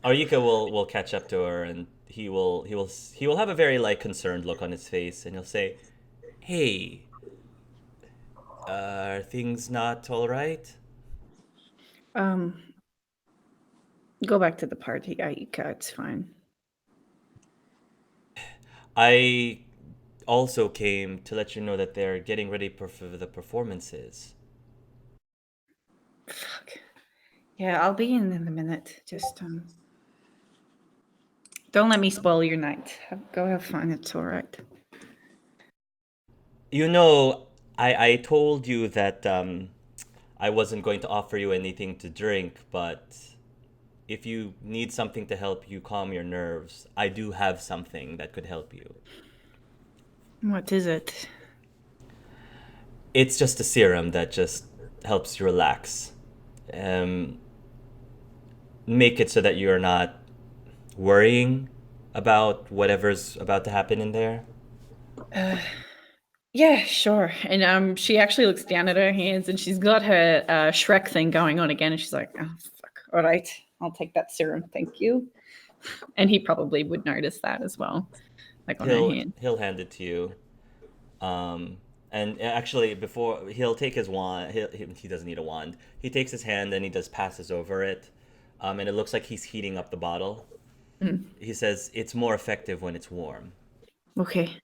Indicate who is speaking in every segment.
Speaker 1: Iike will catch up to her, and he will have a very like concerned look on his face, and he'll say, "Hey, are things not all right?"
Speaker 2: Um, go back to the party, Iike. It's fine.
Speaker 1: I also came to let you know that they're getting ready for the performances.
Speaker 2: Fuck. Yeah, I'll be in a minute. Just don't let me spoil your night. Go have fun. It's all right.
Speaker 1: You know, I told you that I wasn't going to offer you anything to drink, but if you need something to help you calm your nerves, I do have something that could help you.
Speaker 2: What is it?
Speaker 1: It's just a serum that just helps you relax. Um, Make it so that you're not worrying about whatever's about to happen in there.
Speaker 2: Uh, yeah, sure. And she actually looks down at her hands, and she's got her Shrek thing going on again, and she's like, "Oh fuck! All right, I'll take that serum, thank you." And he probably would notice that as well, like on her
Speaker 1: He'll
Speaker 2: hand.
Speaker 1: he'll hand it to you. Um, and actually, before he'll take his wand, he doesn't need a wand. He takes his hand and he just passes over it, and it looks like he's heating up the bottle.
Speaker 2: Mm,
Speaker 1: He says it's more effective when it's warm.
Speaker 2: okay.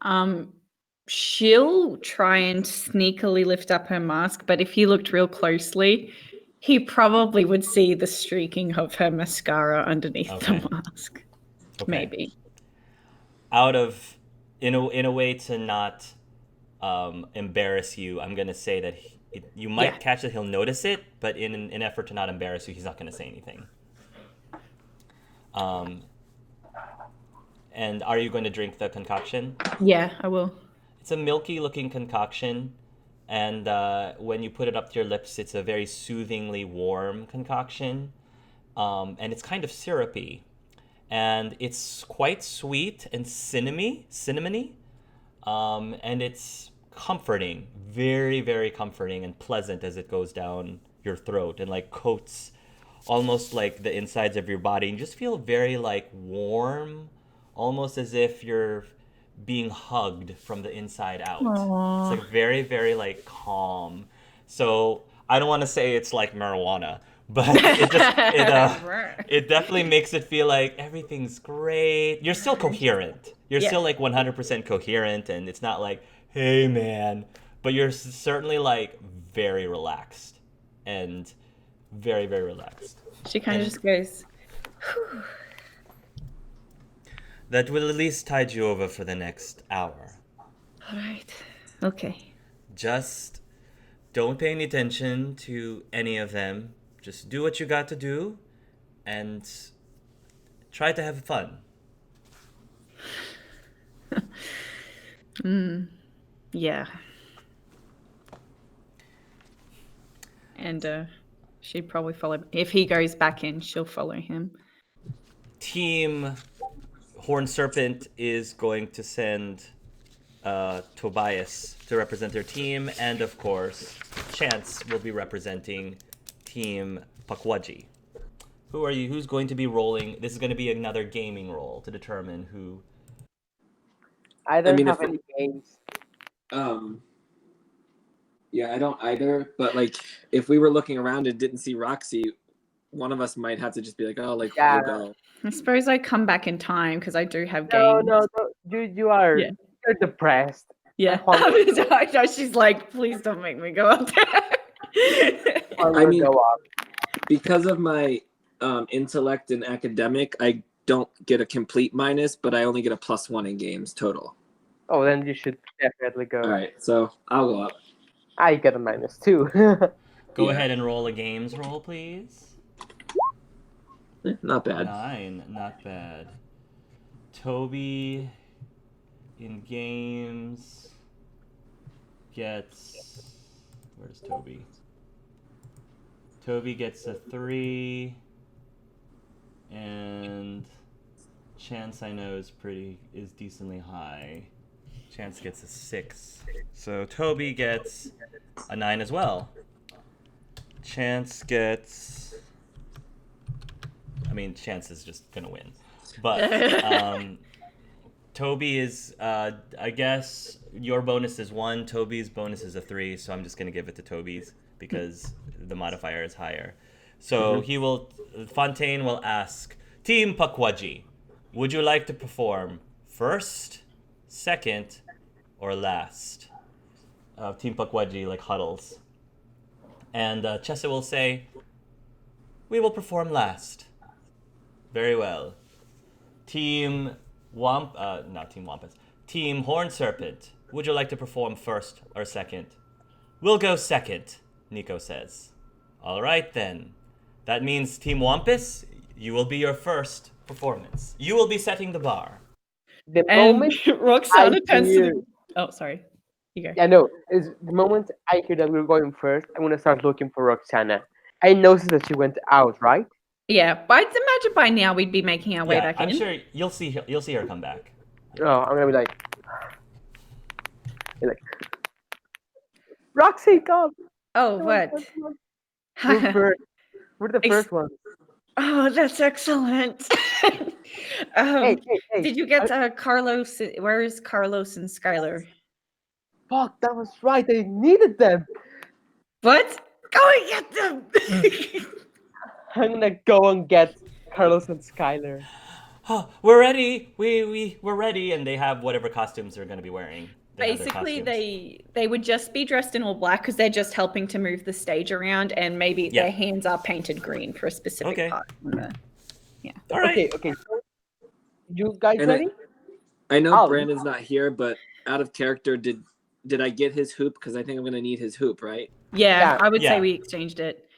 Speaker 2: Um, she'll try and sneakily lift up her mask, but if he looked real closely, he probably would see the streaking of her mascara underneath
Speaker 1: Okay,
Speaker 2: the mask.
Speaker 1: okay.
Speaker 2: Maybe.
Speaker 1: Out of in a way to not embarrass you, I'm gonna say that you
Speaker 2: Yeah.
Speaker 1: might catch that he'll notice it, but in an effort to not embarrass you, he's not gonna say anything. Um, and are you going to drink the concoction?
Speaker 2: Yeah, I will.
Speaker 1: It's a milky looking concoction, and when you put it up to your lips, it's a very soothingly warm concoction, and it's kind of syrupy, and it's quite sweet and cinnamony, and it's comforting, very very comforting and pleasant as it goes down your throat and like coats almost like the insides of your body, and you just feel very like warm, almost as if you're being hugged from the inside out. It's
Speaker 2: Aww.
Speaker 1: like very very like calm. So I don't want to say it's like marijuana, but it definitely makes it feel like everything's great. You're still coherent. You're
Speaker 2: Yeah.
Speaker 1: still like 100% coherent, and it's not like, hey man, but you're certainly like very relaxed and very very relaxed.
Speaker 2: She kind of
Speaker 1: And
Speaker 2: just goes, "Whew."
Speaker 1: that will at least tide you over for the next hour.
Speaker 2: All right. Okay.
Speaker 1: Just don't pay any attention to any of them. Just do what you got to do and try to have fun.
Speaker 2: Yeah. And she'd probably follow. If he goes back in, she'll follow him.
Speaker 1: Team Horn Serpent is going to send Tobias to represent their team, and of course, Chance will be representing Team Pukwudgie. Who are you? Who's going to be rolling? This is going to be another gaming roll to determine who.
Speaker 3: I
Speaker 4: I
Speaker 3: don't
Speaker 4: mean, if
Speaker 3: have any games.
Speaker 4: um, yeah, I don't either. But like, if we were looking around and didn't see Roxy, one of us might have to just be like, oh, like
Speaker 3: Yeah.
Speaker 4: we'll go.
Speaker 2: I suppose I come back in time because I do have
Speaker 3: No,
Speaker 2: games.
Speaker 3: no, no. You are
Speaker 2: Yeah.
Speaker 3: you're depressed.
Speaker 2: Yeah.
Speaker 3: Horn,
Speaker 2: I know, she's like, please don't make me go up there.
Speaker 3: Horn
Speaker 4: I
Speaker 3: will
Speaker 4: mean,
Speaker 3: go up.
Speaker 4: because of my intellect and academic, I don't get a complete minus, but I only get a +1 in games total.
Speaker 3: Oh, then you should definitely go.
Speaker 4: All right, so I'll go up.
Speaker 3: I get a -2.
Speaker 1: Go
Speaker 4: Yeah.
Speaker 1: ahead and roll a games roll, please.
Speaker 4: Not bad.
Speaker 1: 9, not bad. Toby in games gets. Where's Toby? Toby gets a 3, and Chance I know is decently high. Chance gets a 6. So Toby gets a 9 as well. Chance gets mean, Chance is just gonna win. But Toby is, I guess your bonus is 1. Toby's bonus is a 3. So I'm just gonna give it to Toby's because the modifier is higher. So Fontaine will ask, Team Pukwudgie, would you like to perform first, second, or last? Team Pukwudgie like huddles. And Chessa will say, we will perform last. Very well. Team not Team Wampus. Team Horn Serpent, would you like to perform first or second? We'll go second, Nico says. All right then. That means Team Wampus, you will be your first performance. You will be setting the bar.
Speaker 3: The
Speaker 2: And
Speaker 3: moment
Speaker 2: Roxana
Speaker 3: I
Speaker 2: turns to
Speaker 3: hear-
Speaker 2: the... Oh, sorry. You go.
Speaker 3: Yeah, no. Is the moment I hear that we're going first, I'm gonna start looking for Roxana. I noticed that she went out, right?
Speaker 2: Yeah, but I'd imagine by now we'd be making our way back
Speaker 1: I'm
Speaker 2: in.
Speaker 1: sure you'll see her come back.
Speaker 3: Oh, I'm gonna be like, Roxy, come!
Speaker 2: Oh,
Speaker 3: Come on,
Speaker 2: what?
Speaker 3: come on. We're first. We're the first one.
Speaker 2: Oh, that's excellent.
Speaker 3: Hey.
Speaker 2: Did you get Carlos? Where is Carlos and Skylar?
Speaker 3: Fuck, that was right. I needed them.
Speaker 2: What? Go and get them.
Speaker 3: I'm gonna go and get Carlos and Skylar.
Speaker 1: Oh, we're ready. We're ready, and they have whatever costumes they're going to be wearing. They have their
Speaker 2: Basically,
Speaker 1: costumes.
Speaker 2: they would just be dressed in all black because they're just helping to move the stage around, and maybe their hands are painted green for a specific part.
Speaker 1: All right.
Speaker 3: Okay. So, you guys
Speaker 4: And
Speaker 3: ready?
Speaker 4: I know
Speaker 3: Oh.
Speaker 4: Brandon's not here, but out of character, did I get his hoop? Because I think I'm gonna need his hoop, right?
Speaker 2: Yeah, I would
Speaker 1: Yeah.
Speaker 2: say we exchanged it.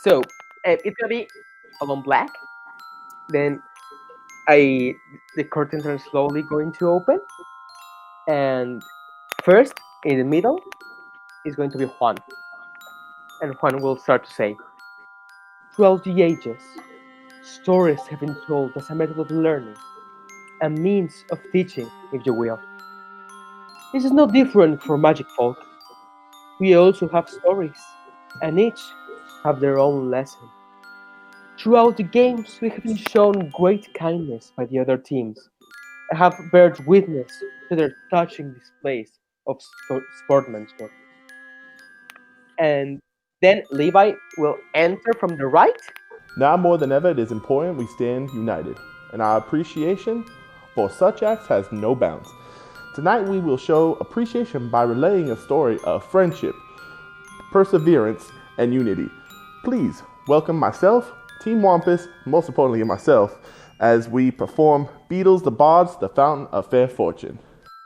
Speaker 3: So it's gonna be all on black. Then the curtains are slowly going to open, and first in the middle is going to be Juan, and Juan will start to say, "Throughout the ages, stories have been told as a method of learning, a means of teaching, if you will. This is no different for magic folk. We also have stories, and each have their own lesson. Throughout the games, we have been shown great kindness by the other teams, and have bear witness to their touching displays of sportsmanship. And then Levi will enter from the right.
Speaker 5: Now more than ever, it is important we stand united, and our appreciation for such acts has no bounds. Tonight we will show appreciation by relaying a story of friendship, perseverance, and unity. Please welcome myself, Team Wampus, most importantly myself, as we perform Beatles the Bards, the Fountain of Fair Fortune.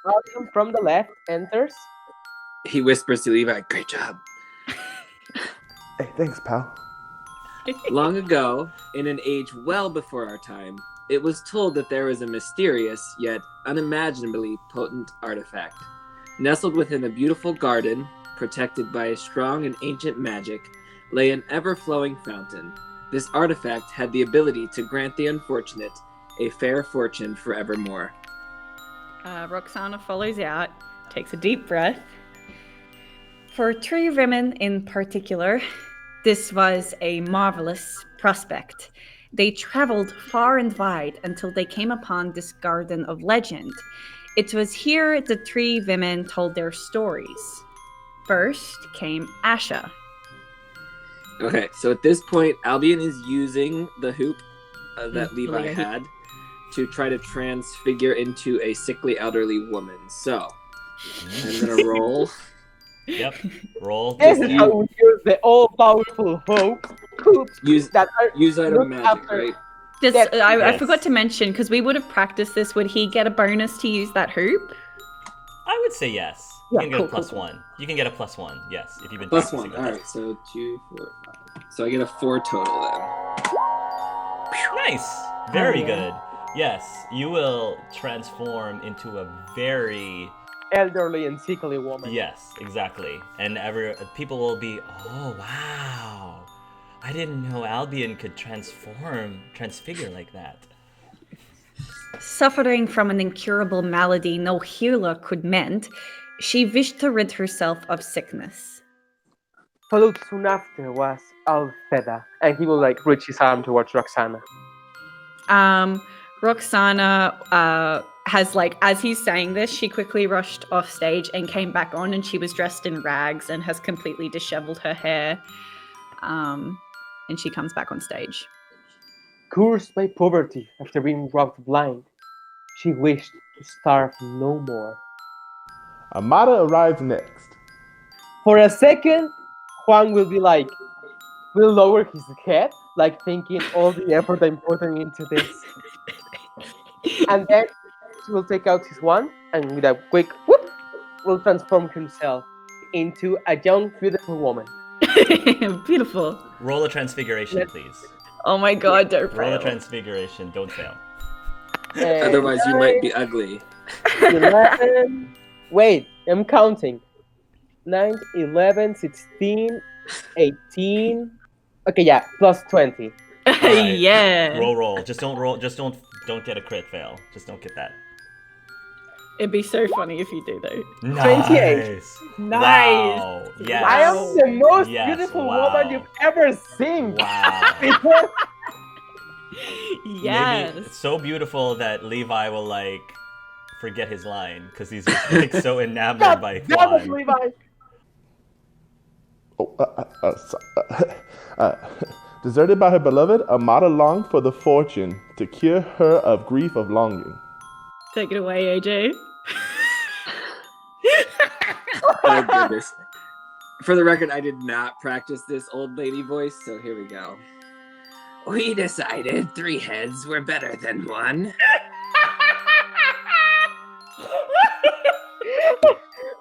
Speaker 3: Malcolm from the left enters.
Speaker 4: He whispers to Levi, "Great job."
Speaker 5: Hey, thanks, pal.
Speaker 4: Long ago, in an age well before our time, it was told that there was a mysterious yet unimaginably potent artifact. Nestled within a beautiful garden, protected by a strong and ancient magic, lay an ever-flowing fountain. This artifact had the ability to grant the unfortunate a fair fortune forevermore.
Speaker 2: Roxana follows out, takes a deep breath. For 3 women in particular, this was a marvelous prospect. They traveled far and wide until they came upon this garden of legend. It was here the 3 women told their stories. First came Asha.
Speaker 4: Okay, so at this point, Albion is using the hoop that Levi had to try to transfigure into a sickly elderly woman. So, I'm gonna roll.
Speaker 1: Yep. Roll.
Speaker 3: This is how we use the all-powerful hoops
Speaker 4: Use
Speaker 3: that are
Speaker 4: item
Speaker 3: look
Speaker 4: magic,
Speaker 3: after-
Speaker 4: right?
Speaker 2: Just,
Speaker 3: Yes.
Speaker 2: I
Speaker 1: Yes.
Speaker 2: forgot to mention, because we would have practiced this, would he get a bonus to use that hoop?
Speaker 1: I would say yes. You
Speaker 3: Yeah,
Speaker 1: can get
Speaker 3: cool,
Speaker 1: a plus
Speaker 3: cool.
Speaker 1: 1. You can get a plus 1, yes, if you've been
Speaker 4: Plus
Speaker 1: practicing
Speaker 4: one.
Speaker 1: with
Speaker 4: All
Speaker 1: it.
Speaker 4: right, so 2, 4, 5. So I get a 4 total then.
Speaker 1: Nice. Very
Speaker 2: yeah.
Speaker 1: good. Yes, you will transform into a very
Speaker 3: elderly and sickly woman.
Speaker 1: yes, exactly. And people will be, "Oh, wow. I didn't know Albion could transfigure like that."
Speaker 2: Suffering from an incurable malady no healer could mend, she wished to rid herself of sickness.
Speaker 3: Followed soon after was Alfeda, and he will reach his arm towards Roxana.
Speaker 2: Roxana has as he's saying this, she quickly rushed off stage and came back on, and she was dressed in rags and has completely disheveled her hair. And she comes back on stage.
Speaker 3: Cursed by poverty after being robbed blind, she wished to starve no more.
Speaker 5: Amada arrives next.
Speaker 3: For a second, Juan will lower his head, thinking all the effort I'm putting into this. And then he will take out his wand and with a quick whoop, will transform himself into a young, beautiful woman.
Speaker 2: Beautiful.
Speaker 1: Roll a transfiguration, please.
Speaker 2: Oh my god, don't
Speaker 1: Roll a
Speaker 2: fail.
Speaker 1: transfiguration. Don't fail.
Speaker 4: Otherwise, you might be ugly.
Speaker 3: 11. Wait, I'm counting. 9, 11, 16, 18. Okay, yeah, plus 20.
Speaker 1: Alright.
Speaker 2: Yeah.
Speaker 1: Roll. Just don't roll. Just don't get a crit fail. Just don't get that.
Speaker 2: It'd be so funny if you do, though.28. Nice.
Speaker 1: Wow. Yes.
Speaker 3: I am the most
Speaker 1: Yes,
Speaker 3: beautiful
Speaker 1: wow.
Speaker 3: woman you've ever seen.
Speaker 1: Wow.
Speaker 3: Before
Speaker 2: Yes.
Speaker 1: Maybe it's so beautiful that Levi will forget his line because he's just so enamored by
Speaker 3: that was
Speaker 1: Juan.
Speaker 3: Levi.
Speaker 5: Deserted by her beloved, Amada longed for the fortune to cure her of grief of longing.
Speaker 2: Take it away, AJ.
Speaker 4: Oh, goodness. For the record, I did not practice this old lady voice, so here we go. We decided 3 heads were better than 1.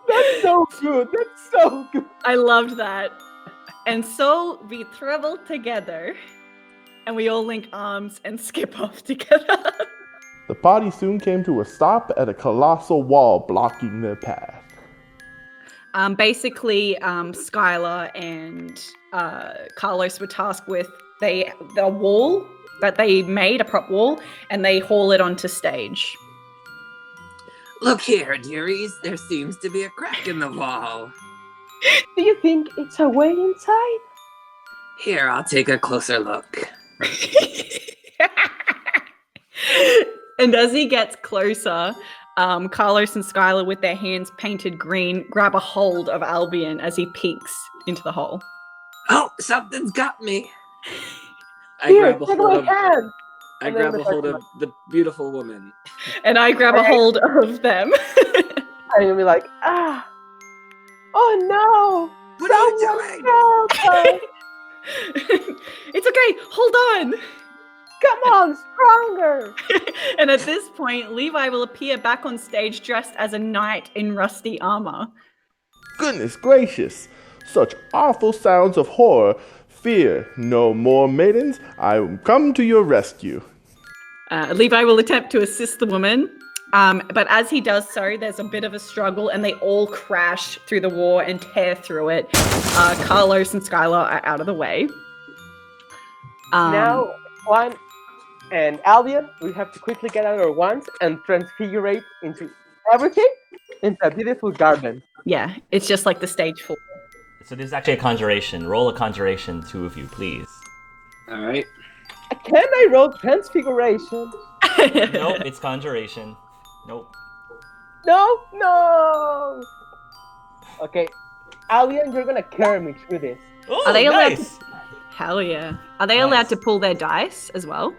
Speaker 3: That's so good. That's so good.
Speaker 2: I loved that. And so we travel together, and we all link arms and skip off together.
Speaker 5: The party soon came to a stop at a colossal wall blocking their path.
Speaker 2: Basically, Skylar and Carlos were tasked with the wall that they made, a prop wall, and they haul it onto stage.
Speaker 4: Look here, dearies. There seems to be a crack in the wall.
Speaker 3: Do you think it's a way inside?
Speaker 4: Here, I'll take a closer look.
Speaker 2: And as he gets closer, Carlos and Skylar, with their hands painted green, grab a hold of Albion as he peeks into the hole.
Speaker 4: Oh, something's got me. I
Speaker 3: Here,
Speaker 4: grab a
Speaker 3: take
Speaker 4: hold
Speaker 3: my
Speaker 4: of
Speaker 3: hand.
Speaker 4: I
Speaker 3: And then
Speaker 4: grab
Speaker 3: the
Speaker 4: a hold
Speaker 3: second
Speaker 4: of the beautiful woman.
Speaker 2: And I grab a
Speaker 3: Alright.
Speaker 2: hold of them.
Speaker 3: And you'll be like, oh no!
Speaker 4: What are you doing?
Speaker 3: Help us!
Speaker 2: It's okay, hold on.
Speaker 3: Come on, stronger!
Speaker 2: And at this point, Levi will appear back on stage dressed as a knight in rusty armor.
Speaker 5: Goodness gracious! Such awful sounds of horror. Fear no more, maidens. I will come to your rescue.
Speaker 2: Levi will attempt to assist the woman, but as he does so, there's a bit of a struggle, and they all crash through the wall and tear through it. Carlos and Skylar are out of the way.
Speaker 3: Now, Juan and Albion, we have to quickly get out our wands and transfigurate into everything into a beautiful garden.
Speaker 2: Yeah, it's just like the stage 4.
Speaker 1: So this is actually a conjuration. Roll a conjuration, 2 of you, please.
Speaker 4: All right.
Speaker 3: Can I roll transfiguration?
Speaker 1: Nope, it's conjuration. Nope.
Speaker 3: No! Okay, Albion, you're gonna carry me through this.
Speaker 1: Oh,
Speaker 2: Are they allowed
Speaker 1: nice.
Speaker 2: Hell yeah. Are they
Speaker 1: Nice.
Speaker 2: allowed to pull their dice as well?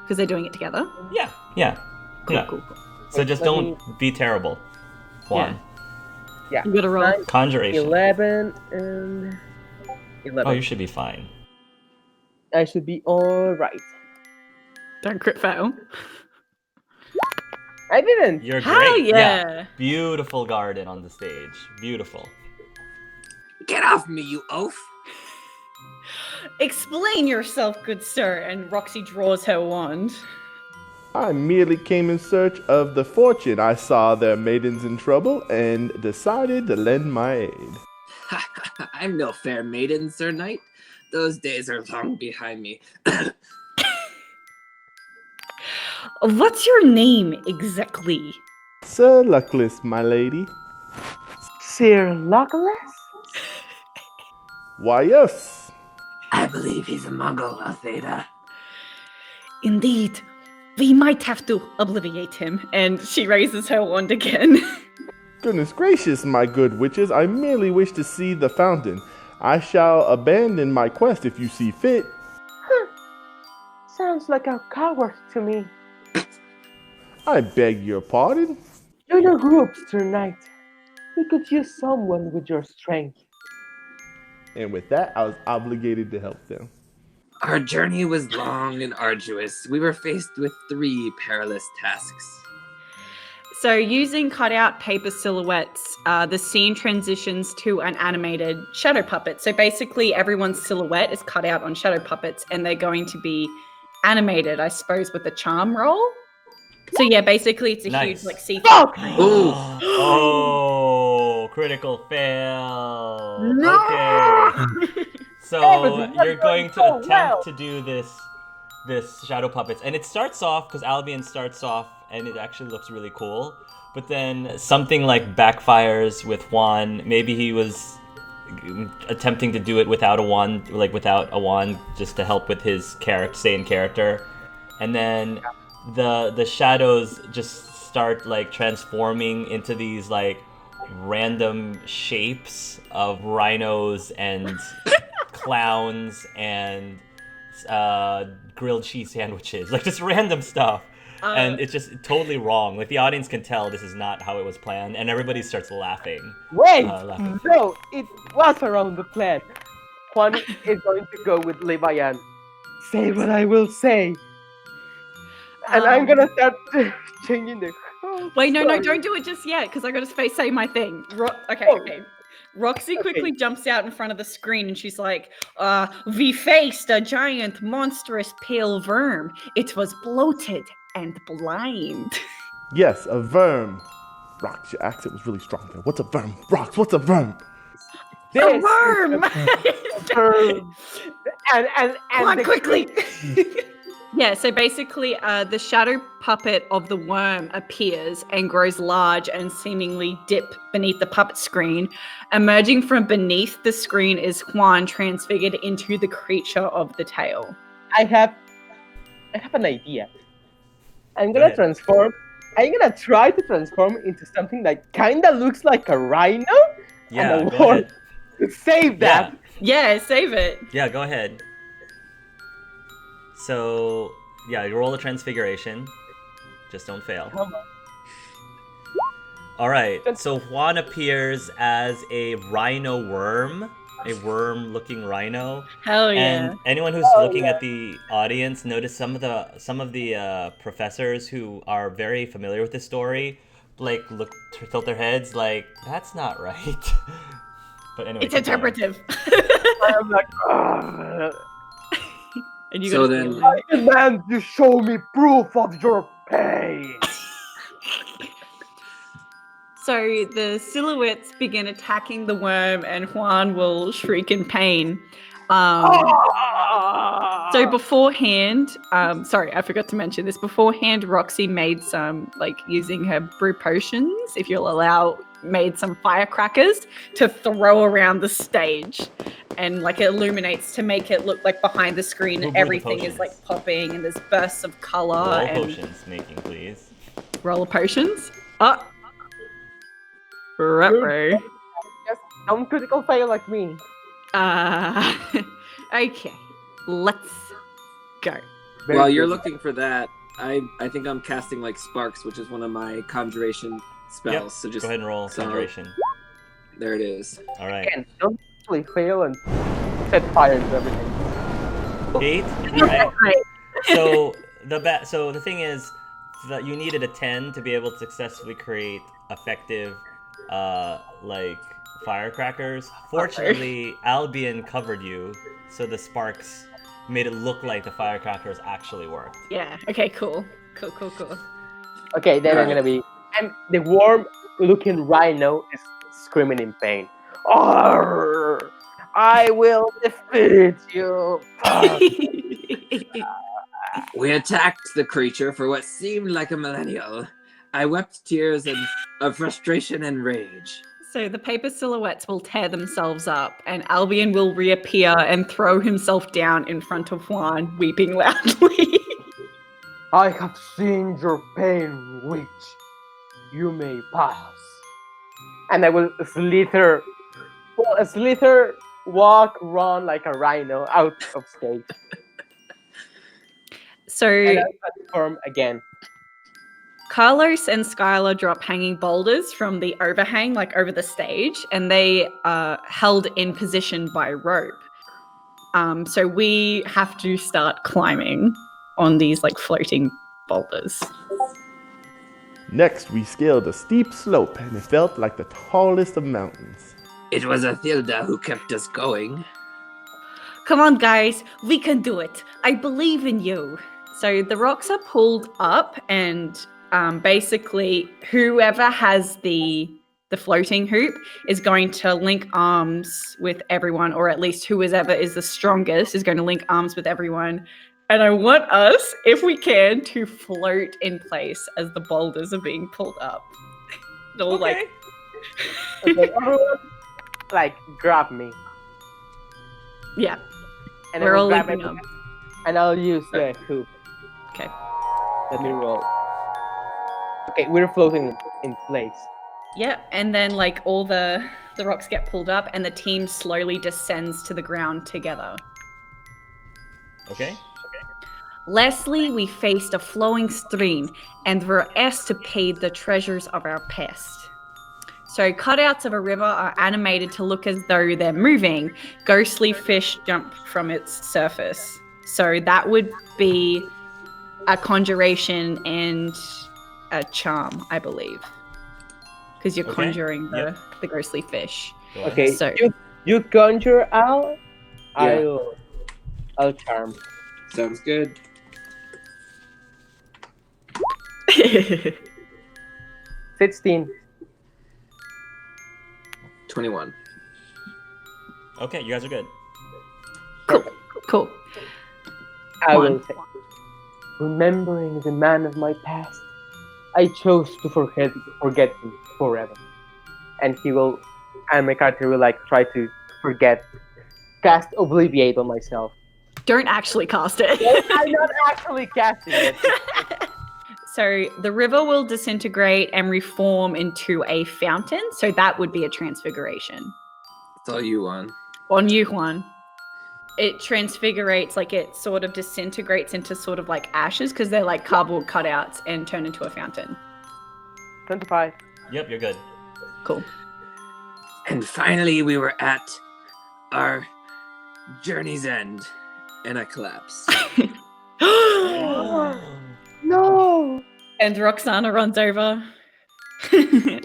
Speaker 2: Because they're doing it together?
Speaker 1: Yeah.
Speaker 2: Cool.
Speaker 1: So just
Speaker 3: Let
Speaker 1: don't be terrible. Juan.
Speaker 3: Yeah.
Speaker 2: You gotta roll.
Speaker 3: 9,
Speaker 1: Conjuration.
Speaker 3: 11, and 11.
Speaker 1: Oh, you should be fine.
Speaker 3: I should be alright.
Speaker 2: Don't crit fail.
Speaker 3: I didn't!
Speaker 1: You're
Speaker 2: Hell
Speaker 1: great.
Speaker 2: yeah.
Speaker 1: Beautiful garden on the stage. Beautiful.
Speaker 4: Get off me, you oaf!
Speaker 2: Explain yourself, good sir. And Roxy draws her wand.
Speaker 5: I merely came in search of the fortune. I saw their maidens in trouble and decided to lend my aid.
Speaker 4: I'm no fair maiden, Sir Knight. Those days are long behind me.
Speaker 2: What's your name exactly?
Speaker 5: Sir Luckless, my lady.
Speaker 3: Sir Luckless?
Speaker 5: Why, yes.
Speaker 4: I believe he's a Mongol, Altheda.
Speaker 2: Indeed, we might have to obliviate him. And she raises her wand again.
Speaker 5: Goodness gracious, my good witches, I merely wish to see the fountain. I shall abandon my quest if you see fit.
Speaker 3: Sounds like a coward to me.
Speaker 5: I beg your pardon.
Speaker 3: Join our groups tonight. We could use someone with your strength.
Speaker 5: And with that, I was obligated to help them.
Speaker 4: Our journey was long and arduous. We were faced with 3 perilous tasks.
Speaker 2: So using cutout paper silhouettes, the scene transitions to an animated shadow puppet. So basically everyone's silhouette is cut out on shadow puppets and they're going to be animated, I suppose, with a charm roll. So yeah, basically it's a huge like see-through.
Speaker 1: Oh, critical fail.
Speaker 2: No!
Speaker 1: Okay. So you're going to attempt to do this shadow puppets, and it starts off because Albion starts off, and it actually looks really cool. But then something like backfires with Juan. Maybe he was attempting to do it without a wand, just to help with his stay in character. And then the shadows just start like transforming into these like random shapes of rhinos and clowns and grilled cheese sandwiches, like just random stuff. And it's just totally wrong. Like the audience can tell this is not how it was planned, and everybody starts laughing.
Speaker 3: Wait! No, it was around the plan. Juan is going to go with Levi and say what I will say. And I'm gonna start changing the...
Speaker 2: Wait, no, don't do it just yet, because I gotta say my thing. Okay. Roxy quickly jumps out in front of the screen and she's like, we faced a giant, monstrous, pale worm. It was bloated and blind.
Speaker 5: Yes, a worm. Rox, your accent was really strong there. What's a worm? Rox, what's a worm?
Speaker 2: A worm!
Speaker 3: And
Speaker 2: Come on, quickly! Yeah, so basically the shadow puppet of the worm appears and grows large and seemingly dip beneath the puppet screen. Emerging from beneath the screen is Juan, transfigured into the creature of the tail.
Speaker 3: I have an idea. I'm gonna try to transform into something that kinda looks like a rhino.
Speaker 1: Yeah,
Speaker 3: and
Speaker 1: go ahead.
Speaker 3: Save that.
Speaker 2: Yeah, save it.
Speaker 1: Yeah, go ahead. So, yeah, you roll a transfiguration. Just don't fail.
Speaker 3: Come on.
Speaker 1: Alright, so Juan appears as a rhino worm. A worm-looking rhino.
Speaker 2: Hell yeah.
Speaker 1: And anyone who's looking at the audience, notice some of the professors who are very familiar with this story, like, tilt their heads like, that's not right. But anyway.
Speaker 2: It's interpretive.
Speaker 3: I'm like,
Speaker 2: And you
Speaker 4: So
Speaker 2: gotta
Speaker 4: then-
Speaker 2: feel it.
Speaker 3: I demand you show me proof of your pain.
Speaker 2: So the silhouettes begin attacking the worm, and Juan will shriek in pain. So beforehand, sorry, I forgot to mention this. Beforehand, Roxy made some, like, using her brew potions, if you'll allow, made some firecrackers to throw around the stage. And, like, it illuminates to make it look like behind the screen,
Speaker 1: Who brewed the
Speaker 2: everything is,
Speaker 1: potions?
Speaker 2: like, popping, and there's bursts of color.
Speaker 1: Roll
Speaker 2: and
Speaker 1: potions making, please.
Speaker 2: Roll of potions. Ruh-roh.
Speaker 3: Just don't critical fail like me.
Speaker 2: Okay, let's go.
Speaker 4: While you're looking for that, I think I'm casting like sparks, which is one of my conjuration spells.
Speaker 1: Yep.
Speaker 4: So just
Speaker 1: Go ahead and roll conjuration.
Speaker 4: There it is.
Speaker 1: Alright.
Speaker 3: Again, don't actually fail and set fire to everything.
Speaker 1: 8? Alright. So the thing is that you needed a 10 to be able to successfully create effective like firecrackers. Fortunately, Albion covered you, so the sparks made it look like the firecrackers actually worked.
Speaker 2: Yeah, okay, cool. Cool.
Speaker 3: Okay, then I'm
Speaker 4: Alright.
Speaker 3: gonna be... And the worm-looking rhino is screaming in pain. Arrgh! I will defeat you!
Speaker 4: We attacked the creature for what seemed like a millennial. I wept tears of frustration and rage.
Speaker 2: So the paper silhouettes will tear themselves up, and Albion will reappear and throw himself down in front of Juan, weeping loudly.
Speaker 3: I have seen your pain, witch. You may pass. And I will slither, walk, run like a rhino out of stage.
Speaker 2: So
Speaker 3: And I transform again.
Speaker 2: Carlos and Skylar drop hanging boulders from the overhang, like over the stage, and they are held in position by rope. So we have to start climbing on these like floating boulders.
Speaker 5: Next, we scaled a steep slope, and it felt like the tallest of mountains.
Speaker 4: It was Athilda who kept us going.
Speaker 2: Come on, guys, we can do it. I believe in you. So the rocks are pulled up, and basically, whoever has the floating hoop is going to link arms with everyone, or at least whoever is the strongest is going to link arms with everyone. And I want us, if we can, to float in place as the boulders are being pulled up. They'll
Speaker 3: Okay, everyone, grab me.
Speaker 2: Yeah.
Speaker 3: And
Speaker 2: We're
Speaker 3: I will
Speaker 2: all
Speaker 3: grab
Speaker 2: linking
Speaker 3: it,
Speaker 2: up.
Speaker 3: and I'll use the hoop.
Speaker 2: Okay.
Speaker 3: Let me roll. Okay, we're floating in place.
Speaker 2: Yeah, and then like all the rocks get pulled up, and the team slowly descends to the ground together.
Speaker 1: Okay.
Speaker 2: Lastly, we faced a flowing stream and were asked to pay the treasures of our past. So cutouts of a river are animated to look as though they're moving. Ghostly fish jump from its surface. So that would be a conjuration and a charm, I believe. Because you're
Speaker 1: Okay,
Speaker 2: conjuring
Speaker 1: yep.
Speaker 2: the ghostly fish.
Speaker 1: Go ahead.
Speaker 3: Okay,
Speaker 2: So-
Speaker 3: you conjure out.
Speaker 4: Yeah.
Speaker 3: I'll charm.
Speaker 4: Sounds good.
Speaker 3: 16.
Speaker 4: 21.
Speaker 1: Okay, you guys are good.
Speaker 2: Cool.
Speaker 3: I
Speaker 2: One.
Speaker 3: will say, remembering the man of my past, I chose to forget him forever. And my character will try to cast Obliviate on myself.
Speaker 2: Don't actually cast it.
Speaker 3: I'm not actually casting it.
Speaker 2: So the river will disintegrate and reform into a fountain. So that would be a transfiguration.
Speaker 4: It's all you on.
Speaker 2: On you, Juan. It transfigurates, like it sort of disintegrates into sort of like ashes because they're like cardboard cutouts and turn into a fountain.
Speaker 3: 25.
Speaker 1: Yep, you're good.
Speaker 2: Cool.
Speaker 4: And finally, we were at our journey's end, and I collapse.
Speaker 3: No!
Speaker 2: And Roxana runs over.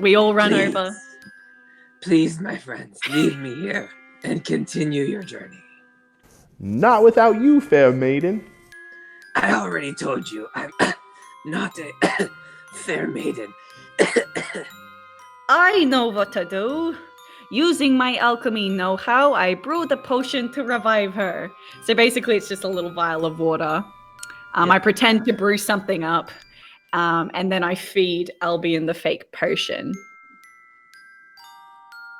Speaker 2: We all run
Speaker 4: Please.
Speaker 2: over.
Speaker 4: Please, my friends, leave me here and continue your journey.
Speaker 5: Not without you, fair maiden.
Speaker 4: I already told you, I'm not a fair maiden.
Speaker 2: I know what to do. Using my alchemy know-how, I brewed a potion to revive her. So basically, it's just a little vial of water. I pretend to brew something up, and then I feed Albion the fake potion.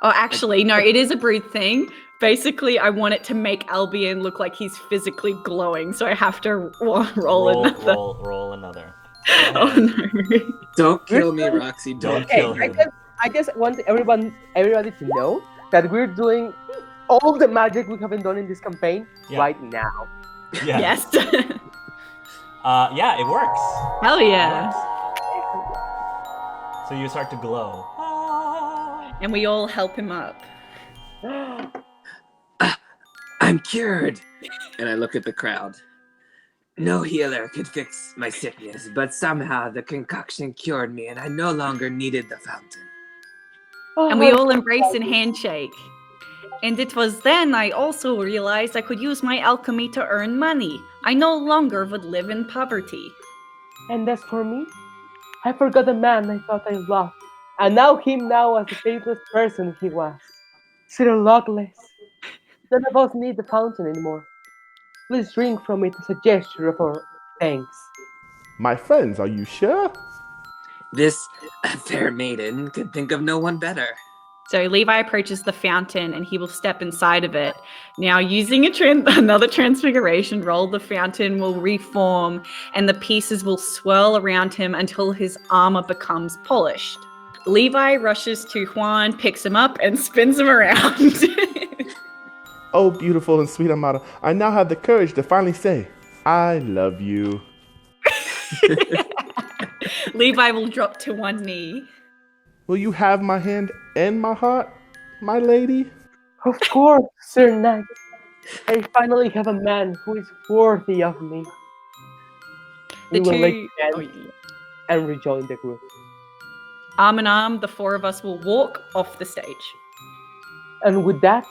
Speaker 2: Oh, actually, no, it is a brewed thing. Basically, I want it to make Albion look like he's physically glowing, so I have to roll another.
Speaker 1: Roll another.
Speaker 2: Oh no!
Speaker 4: Don't kill me, Roxy. Don't
Speaker 1: Okay,
Speaker 4: kill him.
Speaker 3: I just want everybody to know that we're doing all the magic we haven't done in this campaign
Speaker 1: Yeah.
Speaker 3: right now.
Speaker 1: Yeah.
Speaker 2: Yes.
Speaker 1: Yeah, it works.
Speaker 2: Hell
Speaker 1: It
Speaker 2: yeah!
Speaker 1: works. So you start to glow.
Speaker 2: And we all help him up.
Speaker 4: I'm cured. And I look at the crowd. No healer could fix my sickness, but somehow the concoction cured me and I no longer needed the fountain.
Speaker 2: And we all embrace and handshake. And it was then I also realized I could use my alchemy to earn money. I no longer would live in poverty.
Speaker 3: And as for me, I forgot the man I thought I loved, and now him as the faithless person he was. Sir Luckless. None of us need the fountain anymore. Please drink from it as a gesture of our thanks.
Speaker 5: My friends, are you sure?
Speaker 4: This fair maiden could think of no one better.
Speaker 2: So Levi approaches the fountain and he will step inside of it. Now, using another transfiguration roll, the fountain will reform and the pieces will swirl around him until his armor becomes polished. Levi rushes to Juan, picks him up, and spins him around.
Speaker 5: Oh, beautiful and sweet Amada, I now have the courage to finally say, I love you.
Speaker 2: Levi will drop to one knee.
Speaker 5: Will you have my hand and my heart, my lady?
Speaker 3: Of course, Sir Knight. I finally have a man who is worthy of me. We will let you dance and rejoin the group.
Speaker 2: Arm in arm, the four of us will walk off the stage.
Speaker 3: And with that,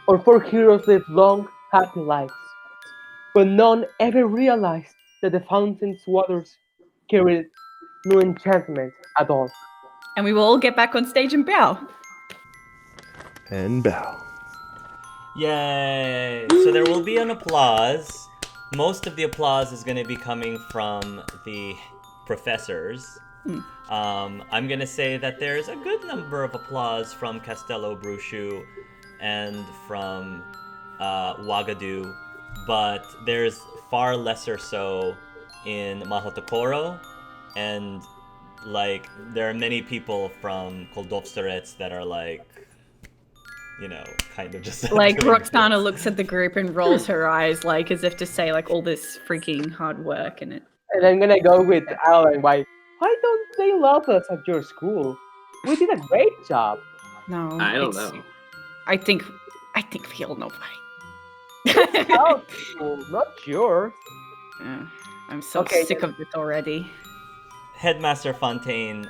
Speaker 3: our four heroes live long, happy lives. But none ever realized that the fountain's waters carried no enchantment at all.
Speaker 2: And we will all get back on stage and bow.
Speaker 5: And bow.
Speaker 1: Yay! So there will be an applause. Most of the applause is going to be coming from the professors. I'm going to say that there's a good number of applause from Castello Brushu and from Wagadu, but there's far lesser so in Mahotokoro, and like there are many people from Koldovsterets that are like, you know, kind of just
Speaker 2: like Roxana looks at the group and rolls her eyes like as if to say like all this freaking hard work in it.
Speaker 3: And I'm gonna go with Alan. Why don't they love us at your school? We did a great job.
Speaker 2: No,
Speaker 4: I don't know.
Speaker 2: I think we all know why.
Speaker 3: Our school, not yours.
Speaker 2: I'm so sick of this already.
Speaker 1: Headmaster Fontaine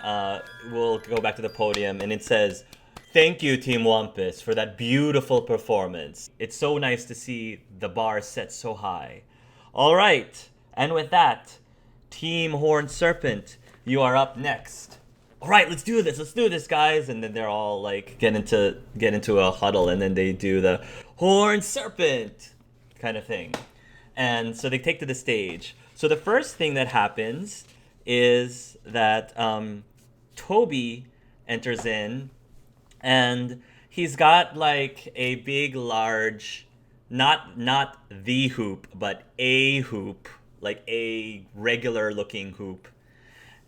Speaker 1: will go back to the podium and it says, "Thank you, Team Wampus, for that beautiful performance. It's so nice to see the bar set so high. All right, and with that, Team Horn Serpent, you are up next. All right, let's do this, guys." And then they're all like get into a huddle, and then they do the Horn Serpent kind of thing. And so they take to the stage. So the first thing that happens is that Toby enters in, and he's got like a big, large, not the hoop, but a hoop, like a regular looking hoop.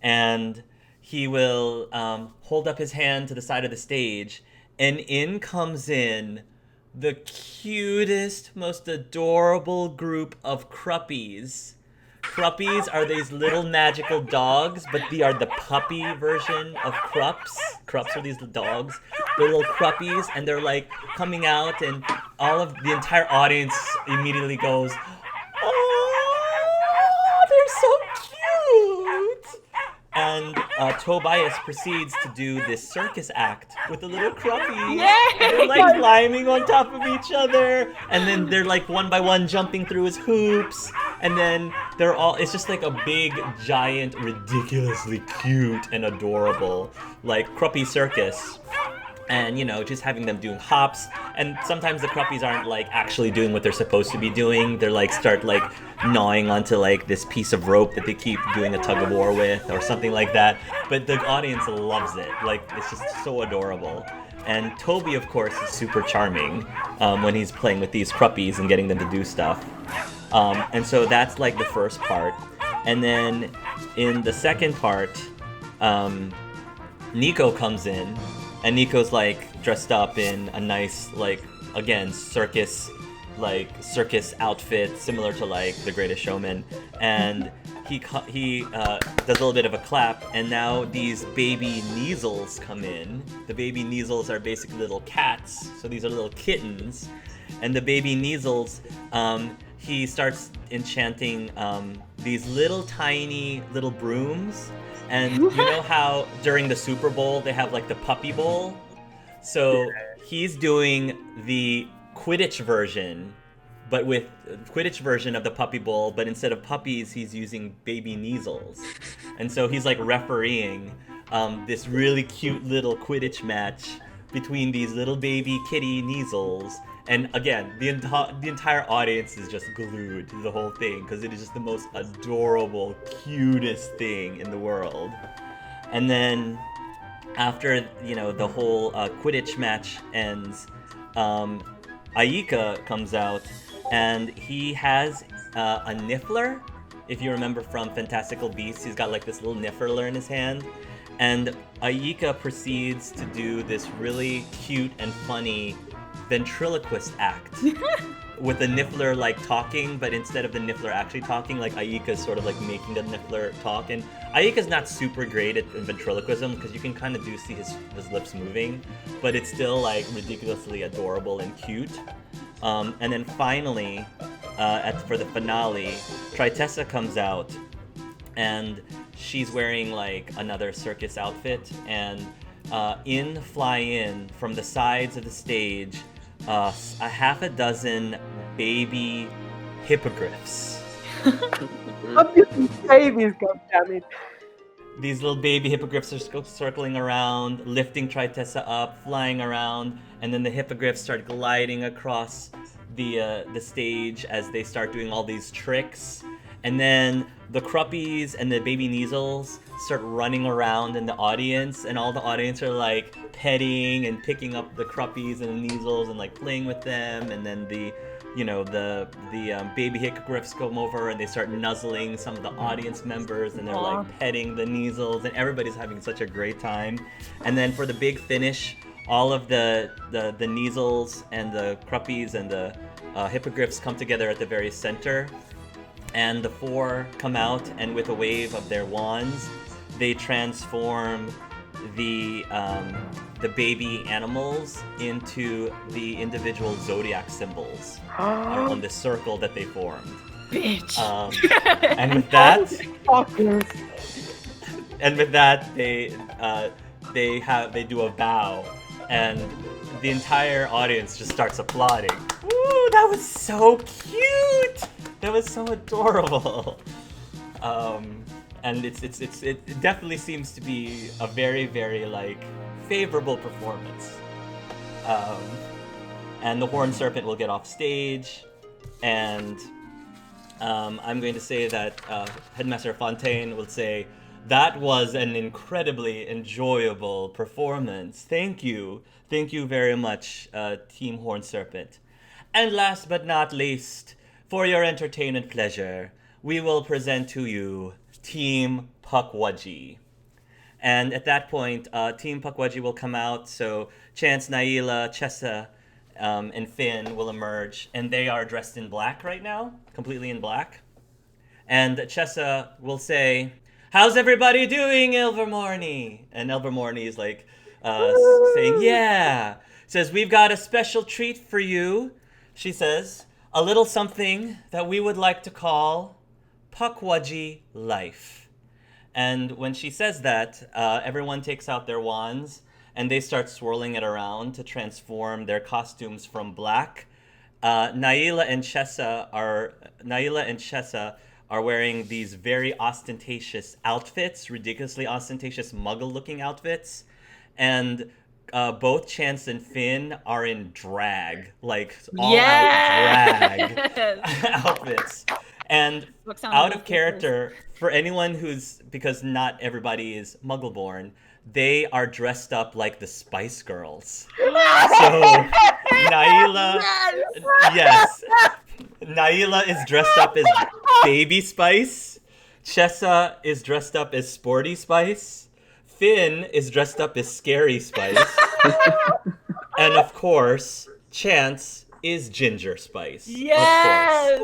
Speaker 1: And he will hold up his hand to the side of the stage, and in comes in the cutest, most adorable group of cruppies. Cruppies are these little magical dogs, but they are the puppy version of Krups. Krups are these dogs. They're little cruppies, and they're like coming out, and all of the entire audience immediately goes, "Oh, they're so cute!" And Tobias proceeds to do this circus act with the little cruppies. They're like climbing on top of each other, and then they're like one by one jumping through his hoops, and then it's just like a big, giant, ridiculously cute and adorable, like cruppy circus. And, you know, just having them doing hops, and sometimes the cruppies aren't like actually doing what they're supposed to be doing. They're like start like gnawing onto like this piece of rope that they keep doing a tug of war with or something like that. But the audience loves it. Like, it's just so adorable. And Toby, of course, is super charming when he's playing with these cruppies and getting them to do stuff. And so that's like the first part. And then in the second part, Nico comes in. And Nico's like dressed up in a nice, like, again, circus outfit, similar to like The Greatest Showman. And he does a little bit of a clap, and now these baby Neasels come in. The baby Neasels are basically little cats, so these are little kittens. And the baby Neasels, he starts enchanting these little tiny little brooms. And you know how during the Super Bowl they have like the Puppy Bowl? So he's doing the Quidditch version, but with Quidditch version of the Puppy Bowl, but instead of puppies, he's using baby Neasels. And so he's like refereeing this really cute little Quidditch match between these little baby kitty Neasels. And again, the entire audience is just glued to the whole thing because it is just the most adorable, cutest thing in the world. And then after the whole Quidditch match ends, Iike comes out, and he has a niffler. If you remember from Fantastical Beasts, he's got like this little niffler in his hand, and Iike proceeds to do this really cute and funny ventriloquist act with the niffler like talking, but instead of the niffler actually talking, like Iike is sort of like making the niffler talk. And Iike is not super great at ventriloquism because you can kind of do see his lips moving, but it's still like ridiculously adorable and cute. And then finally, for the finale, Tritessa comes out, and she's wearing like another circus outfit, and fly in from the sides of the stage a half a dozen baby hippogriffs.
Speaker 3: Babies, goddammit.
Speaker 1: These little baby hippogriffs are circling around, lifting Tritessa up, flying around, and then the hippogriffs start gliding across the stage as they start doing all these tricks. And then the Cruppies and the baby Neasels start running around in the audience, and all the audience are like petting and picking up the Cruppies and the Neasels and like playing with them. And then the baby hippogriffs come over and they start nuzzling some of the audience members, and they're like petting the Neasels, and everybody's having such a great time. And then for the big finish, all of the Neasels and the Cruppies and the hippogriffs come together at the very center. And the four come out, and with a wave of their wands, they transform the baby animals into the individual zodiac symbols on the circle that they formed.
Speaker 2: Bitch.
Speaker 1: And with that,
Speaker 3: Fuckers.
Speaker 1: they do a bow, and the entire audience just starts applauding. Woo! That was so cute. That was so adorable. And it definitely seems to be a very, very like favorable performance. And the Horn Serpent will get off stage, and I'm going to say that Headmaster Fontaine will say, "That was an incredibly enjoyable performance. Thank you very much, Team Horn Serpent. And last but not least, for your entertainment pleasure, we will present to you Team Pukwudgie." And at that point, Team Pukwudgie will come out, so Chance, Naila, Chessa, and Finn will emerge, and they are dressed in black right now, completely in black. And Chessa will say, "How's everybody doing, Ilvermorny?" And Ilvermorny is like saying, "Yeah." Says, "We've got a special treat for you," she says. "A little something that we would like to call Pukwudgie Life." And when she says that, everyone takes out their wands and they start swirling it around to transform their costumes from black. Naila and Chessa are wearing these very ostentatious outfits, ridiculously ostentatious muggle-looking outfits. And both Chance and Finn are in drag, like all-out drag outfits. And out of character, for anyone because not everybody is Muggle-born, they are dressed up like the Spice Girls. So Naila, yes, Naila is dressed up as Baby Spice. Chessa is dressed up as Sporty Spice. Finn is dressed up as Scary Spice. And of course, Chance is Ginger Spice.
Speaker 2: Yes!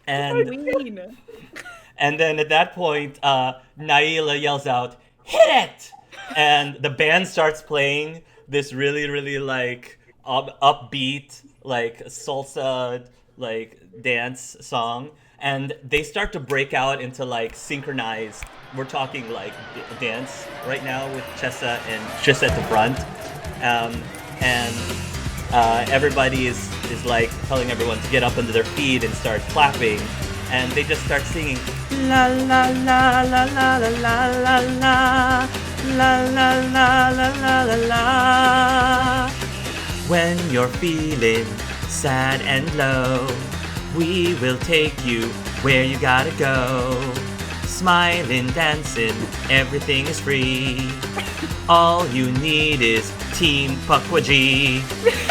Speaker 1: And then at that point, Naila yells out, "Hit it!" And the band starts playing this really, really like upbeat, like salsa, like dance song. And they start to break out into like synchronized, we're talking like dance right now with Chessa and Chessa at the front. Everybody is like telling everyone to get up onto their feet and start clapping. And they just start singing, la la la la la la la la la la la la la la la. When you're feeling sad and low, we will take you where you gotta go. Smiling, dancing, everything is free. All you need is Team Pukwudgie.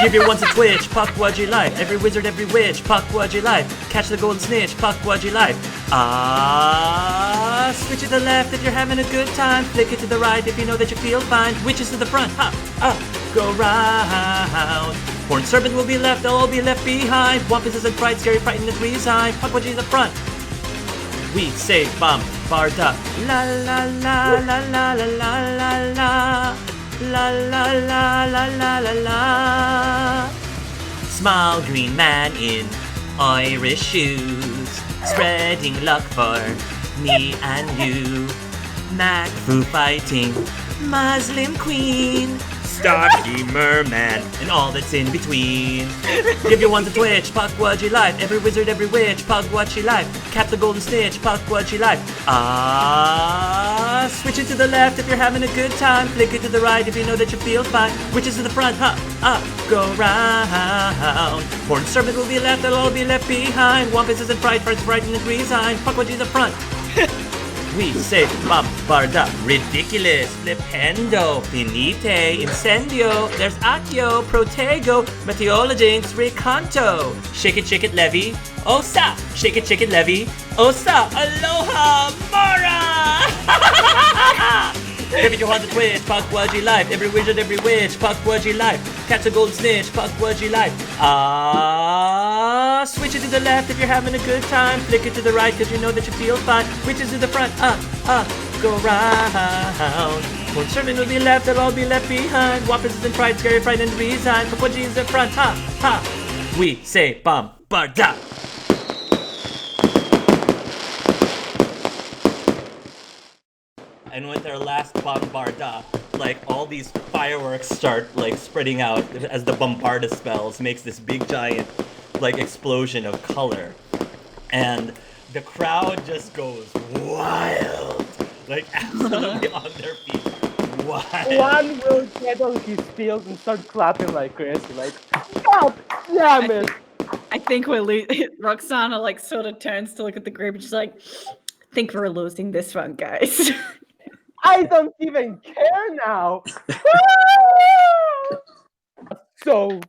Speaker 1: Give your ones a twitch, Pukwudgie life. Every wizard, every witch, Pukwudgie life. Catch the golden snitch, Pukwudgie life. Switch it to the left if you're having a good time. Flick it to the right if you know that you feel fine. Witches to the front, go round. Horn Serpent will be left, they'll all be left behind. Wampus is in fright, scary, frightened, and resign. Pukwudgie in the front. We say Bombarda. La la la la la la la la la. La la la la la la la. Small green man in Irish shoes, spreading luck for me and you. Macfu fighting Muslim queen, stocky merman, and all that's in between. Give your ones a twitch, Pukwudgie life. Every wizard, every witch, Pukwudgie life. Cap the golden snitch, Pukwudgie life. Switch it to the left if you're having a good time. Flick it to the right if you know that you feel fine. Witches to the front, go round. Horn Serpent will be left, they'll all be left behind. Wampus is in fright, frightened, and resign. Pukwudgie in the front. We say Bombarda, ridiculous, flipendo, finite, incendio, there's accio, protego, meteorologist, recanto. Shake it, levy, osa, shake it, levy, osa, aloha, mora! Every Johan's a twitch, Pukwudgie life. Every wizard, every witch, Pukwudgie life. Catch a golden snitch, Pukwudgie life. Switch it to the left if you're having a good time. Flick it to the right cause you know that you feel fine. Witches to the front, go round. Horn Serpent will be left, they'll all be left behind. Wampus is in fright, scary, frightened, and resign. Pukwudgie is in front, We say Bombarda. And with their last Bombarda, like all these fireworks start like spreading out as the Bombarda spells makes this big giant like explosion of color. And the crowd just goes wild. Like absolutely on their feet. Wild.
Speaker 3: One will get on his heels and start clapping like crazy, like, God damn it!
Speaker 2: I think Roxana like sort of turns to look at the group and she's like, I think we're losing this one, guys.
Speaker 3: I don't even care now. So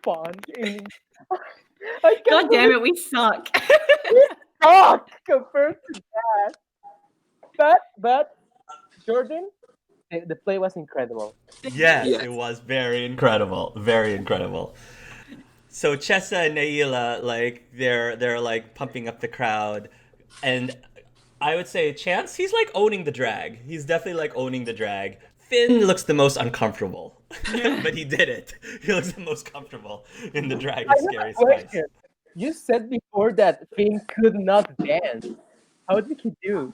Speaker 3: fun.
Speaker 2: God damn it, we suck.
Speaker 3: Suck compared to that. But Jordan, the play was incredible.
Speaker 1: Yes, it was very incredible. Very incredible. So Chessa and Naila, like they're like pumping up the crowd, and I would say Chance, he's like owning the drag. He's definitely like owning the drag. Finn looks the most uncomfortable, but he did it. He looks the most comfortable in the drag of Scary Spice.
Speaker 3: You said before that Finn could not dance. How did he do?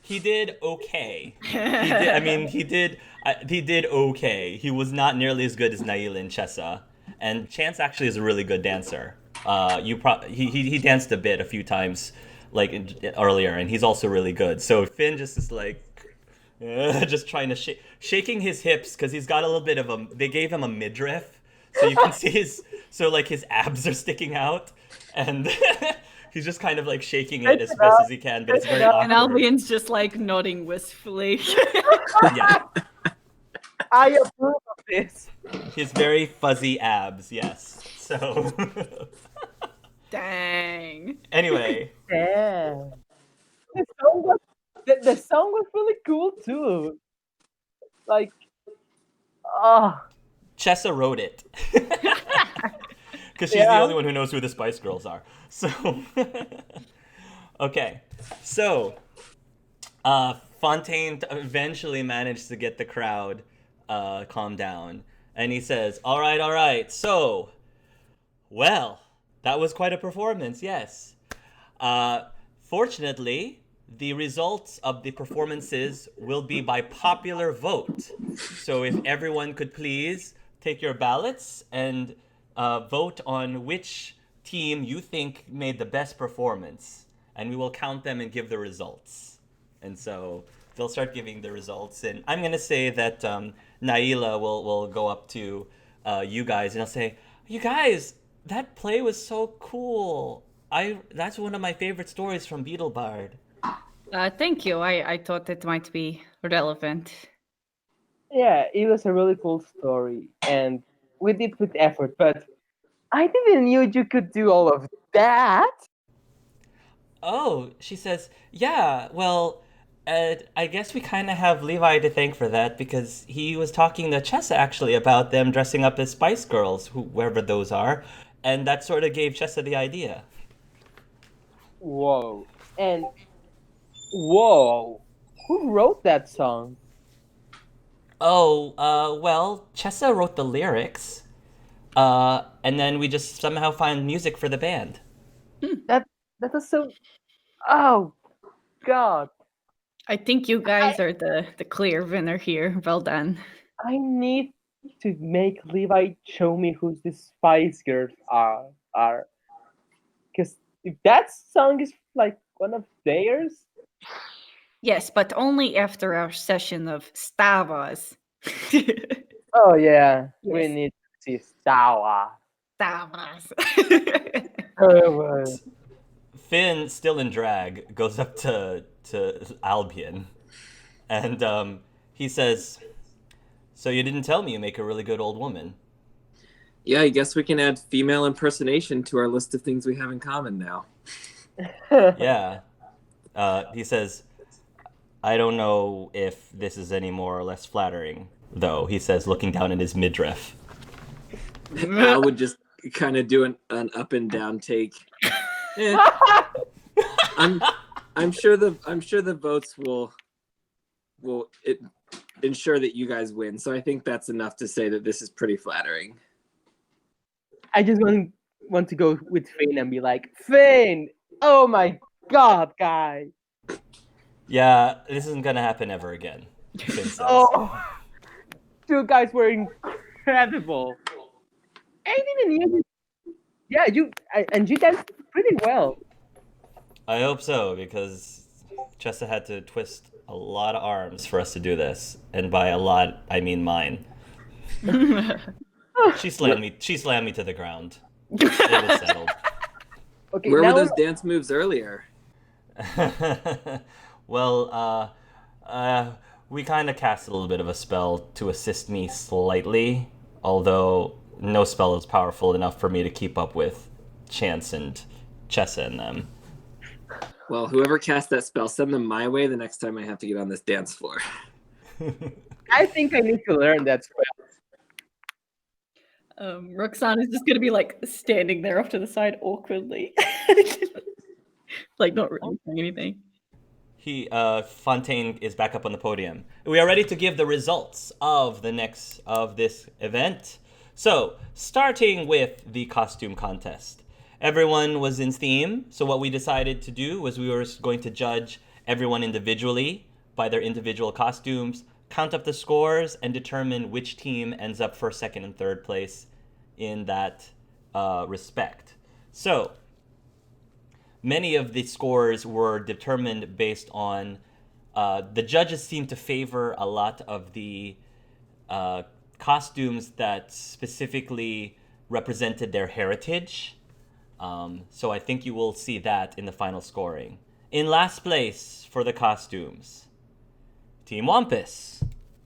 Speaker 1: He did okay. He did okay. He was not nearly as good as Naila and Chessa. And Chance actually is a really good dancer. He danced a few times. Like earlier, and he's also really good. So Finn just is like, just trying to shaking his hips because he's got a little bit of a. They gave him a midriff, so you can see his abs are sticking out, and he's just kind of like shaking it as best as he can, but it's very awkward.
Speaker 2: And Albion's just like nodding wistfully.
Speaker 1: Yeah,
Speaker 3: I approve of this.
Speaker 1: His very fuzzy abs, yes. So.
Speaker 2: Dang.
Speaker 1: Anyway.
Speaker 3: Yeah. The song was really cool too. Like,
Speaker 1: Chessa wrote it. Because she's the only one who knows who the Spice Girls are. So, okay. So, Fontaine eventually managed to get the crowd calmed down. And he says, all right. So, well, that was quite a performance, yes. Fortunately, the results of the performances will be by popular vote. So if everyone could please take your ballots and vote on which team you think made the best performance. And we will count them and give the results. And so they'll start giving the results. And I'm going to say that Naila will go up to you guys and I'll say, you guys, that play was so cool. That's one of my favorite stories from Beetlebard.
Speaker 2: Thank you. I thought it might be relevant.
Speaker 3: Yeah, it was a really cool story, and we did with effort, but I didn't knew you could do all of that.
Speaker 1: Oh, she says, yeah, well, I guess we kind of have Levi to thank for that because he was talking to Chessa actually about them dressing up as Spice Girls, whoever those are, and that sort of gave Chessa the idea.
Speaker 3: Whoa. And whoa. Who wrote that song?
Speaker 1: Oh, well, Chessa wrote the lyrics, and then we just somehow find music for the band.
Speaker 3: That was so oh god.
Speaker 2: I think you guys are the clear winner here. Well done.
Speaker 3: I need to make Levi show me who the Spice Girls are. Because if that song is like one of theirs,
Speaker 2: Yes, but only after our session of Star Wars.
Speaker 3: oh yeah, we
Speaker 2: Yes.
Speaker 3: need to see Star Wars.
Speaker 2: Star Wars.
Speaker 3: Oh,
Speaker 1: Finn, still in drag, goes up to Albion, and he says, "So you didn't tell me you make a really good old woman."
Speaker 4: Yeah, I guess we can add female impersonation to our list of things we have in common now.
Speaker 1: Yeah. He says, "I don't know if this is any more or less flattering, though." He says, looking down at his midriff.
Speaker 4: I would just kind of do an up and down take. Eh, I'm sure the votes will ensure that you guys win. So I think that's enough to say that this is pretty flattering.
Speaker 3: I just want to go with Finn and be like, Finn, oh my god, guy.
Speaker 1: Yeah, this isn't gonna happen ever again. Finn says.
Speaker 3: Oh, you guys were incredible. I didn't even. Yeah, and you danced pretty well.
Speaker 1: I hope so, because Chessa had to twist a lot of arms for us to do this, and by a lot, I mean mine. She slammed me to the ground. It was settled.
Speaker 3: Okay,
Speaker 4: Where
Speaker 3: now
Speaker 4: were those dance moves earlier?
Speaker 1: Well, we kind of cast a little bit of a spell to assist me slightly, although no spell is powerful enough for me to keep up with Chance and Chessa and them.
Speaker 4: Well, whoever cast that spell, send them my way the next time I have to get on this dance floor.
Speaker 3: I think I need to learn that spell.
Speaker 2: Roxanne is just gonna be like standing there off to the side awkwardly, like not really saying anything.
Speaker 1: Fontaine is back up on the podium. We are ready to give the results of this event. So, starting with the costume contest. Everyone was in theme, so what we decided to do was we were going to judge everyone individually by their individual costumes, count up the scores, and determine which team ends up first, second, and third place in that respect. So, many of the scores were determined based on the judges seemed to favor a lot of the costumes that specifically represented their heritage. So I think you will see that in the final scoring. In last place for the costumes, Team Wampus.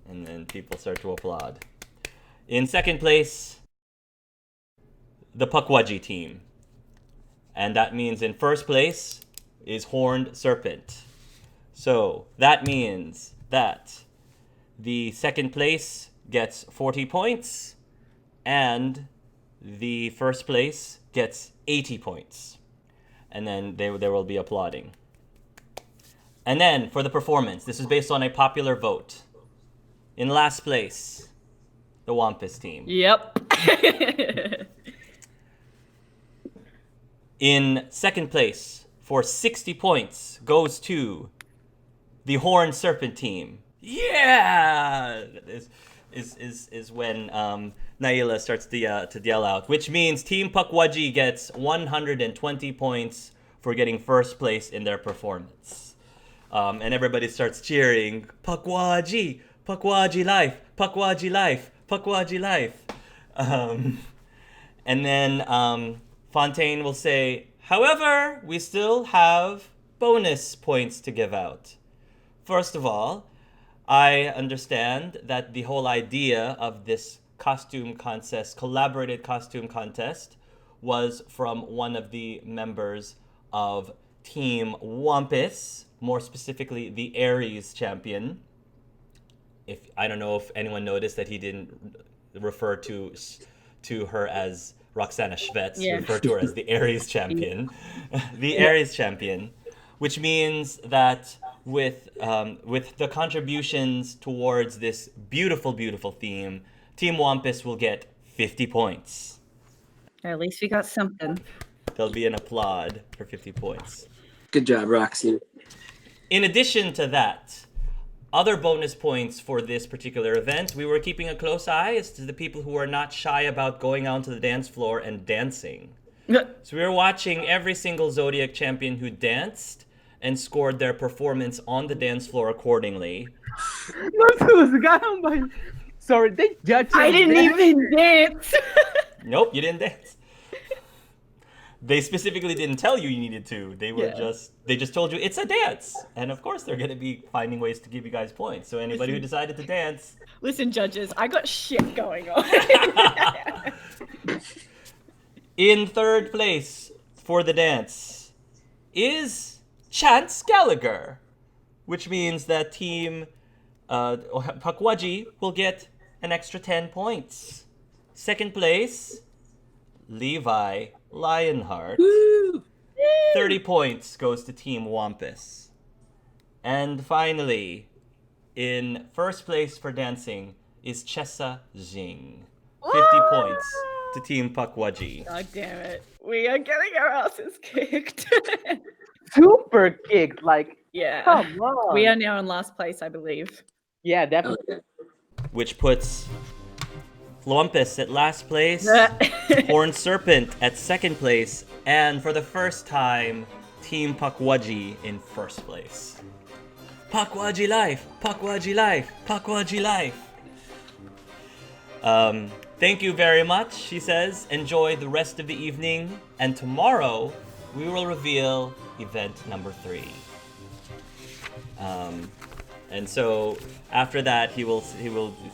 Speaker 1: And then people start to applaud. In second place, the Pukwudgie team. And that means in first place is Horn Serpent. So that means that the second place gets 40 points and the first place gets 80 points. And then there will be applauding. And then for the performance, this is based on a popular vote. In last place, the Wampus team.
Speaker 2: Yep.
Speaker 1: In second place, for 60 points, goes to the Horn Serpent team. Yeah! Is when Naila starts to yell out, which means Team Pukwudgie gets 120 points for getting first place in their performance. And everybody starts cheering, Pukwudgie! Pukwudgie life! Pukwudgie life! Pukwudgie life! And then Fontaine will say, however, we still have bonus points to give out. First of all, I understand that the whole idea of this collaborated costume contest, was from one of the members of Team Wampus, more specifically the Aries champion. I don't know if anyone noticed that he didn't refer to her as Roxana Schvetz. He referred to her as the Aries champion. The Aries champion, which means that with the contributions towards this beautiful, beautiful theme, Team Wampus will get 50 points.
Speaker 2: At least we got something.
Speaker 1: There'll be an applaud for 50 points.
Speaker 4: Good job, Roxy.
Speaker 1: In addition to that, other bonus points for this particular event, we were keeping a close eye as to the people who are not shy about going out to the dance floor and dancing. So we were watching every single Zodiac champion who danced and scored their performance on the dance floor accordingly.
Speaker 3: Sorry, they judged
Speaker 2: I didn't even dance.
Speaker 1: Nope, you didn't dance. They specifically didn't tell you needed to. They just told you it's a dance. And of course they're going to be finding ways to give you guys points. So anybody who decided to dance.
Speaker 2: Listen, judges, I got shit going on.
Speaker 1: In third place for the dance is Chance Gallagher, which means that Team Pukwudgie will get an extra 10 points. Second place, Levi Lionheart.
Speaker 4: Woo!
Speaker 1: 30 points goes to Team Wampus. And finally, in first place for dancing is Chessa Jing. 50 points to Team Pukwudgie.
Speaker 2: God damn it. We are getting our asses kicked.
Speaker 3: super kicked. Like,
Speaker 2: Yeah.
Speaker 3: come on.
Speaker 2: We are now in last place, I believe.
Speaker 3: Yeah, definitely.
Speaker 4: Okay.
Speaker 1: Which puts Wampus at last place, Horn Serpent at second place, and for the first time, Team Pukwudgie in first place. Pukwudgie life! Pukwudgie life! Pukwudgie life! Thank you very much, she says. Enjoy the rest of the evening, and tomorrow we will reveal event number 3. And so after that, he will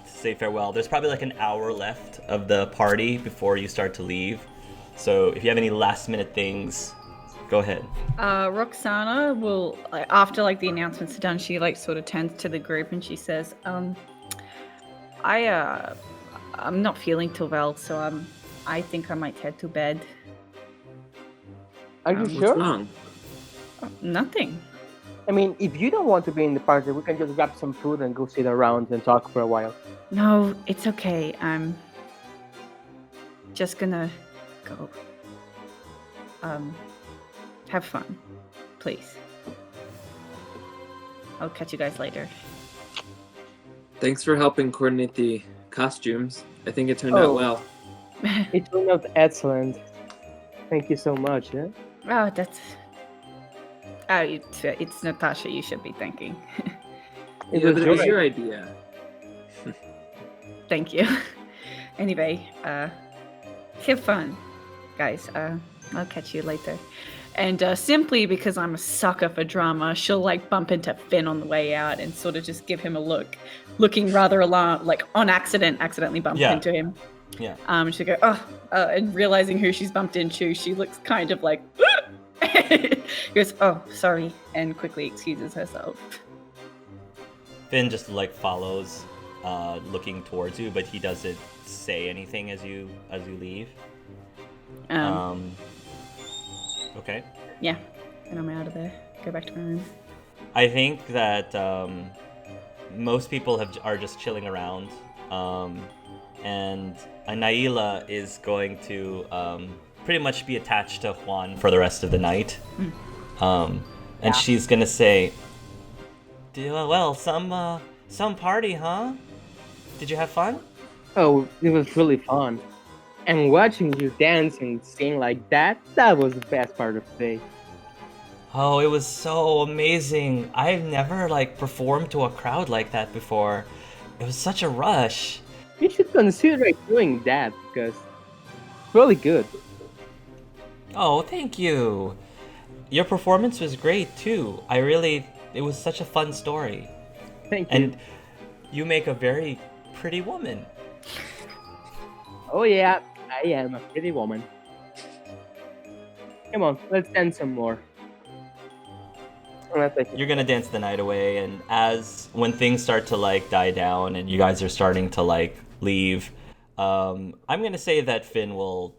Speaker 1: say farewell. There's probably like an hour left of the party before you start to leave. So if you have any last minute things, go ahead.
Speaker 2: Roxana will, like, after like the announcements are done, she like sort of turns to the group and she says, I'm not feeling too well, so I think I might head to bed.
Speaker 3: Are you
Speaker 4: What's
Speaker 3: sure?
Speaker 4: wrong?
Speaker 2: Nothing.
Speaker 3: I mean, if you don't want to be in the party, we can just grab some food and go sit around and talk for a while.
Speaker 2: No, it's okay. I'm just gonna go. Have fun, please. I'll catch you guys later.
Speaker 4: Thanks for helping coordinate the costumes. I think it turned out well.
Speaker 3: It turned out excellent. Thank you so much. Yeah?
Speaker 2: Oh, that's. It's Natasha you should be thanking.
Speaker 3: It
Speaker 4: Yeah,
Speaker 3: was
Speaker 4: but it was
Speaker 3: your
Speaker 4: your idea.
Speaker 2: Thank you. Anyway, have fun, guys. I'll catch you later. And simply because I'm a sucker for drama, she'll like bump into Finn on the way out and sort of just give him a look, looking rather alarmed, like on accidentally bumped into him.
Speaker 1: Yeah.
Speaker 2: She'll go, and realizing who she's bumped into, she looks kind of like, goes, oh, sorry, and quickly excuses herself.
Speaker 1: Finn just like follows, looking towards you, but he doesn't say anything as you leave. Okay.
Speaker 2: Yeah, and I'm out of there. Go back to my room.
Speaker 1: I think that most people are just chilling around, and Naila is going to pretty much be attached to Juan for the rest of the night. And she's gonna say, "Well, some party, huh? Did you have fun?"
Speaker 3: Oh, it was really fun. And watching you dance and sing like that was the best part of the day.
Speaker 1: Oh, it was so amazing. I've never like performed to a crowd like that before. It was such a rush.
Speaker 3: You should consider doing that because it's really good.
Speaker 1: Oh, thank you. your performance was great too. It was such a fun story.
Speaker 3: Thank you.
Speaker 1: And you make a very pretty woman.
Speaker 3: Oh yeah, I am a pretty woman. Come on, let's dance some more.
Speaker 1: You're gonna dance the night away, and when things start to like die down and you guys are starting to like leave, I'm gonna say that Finn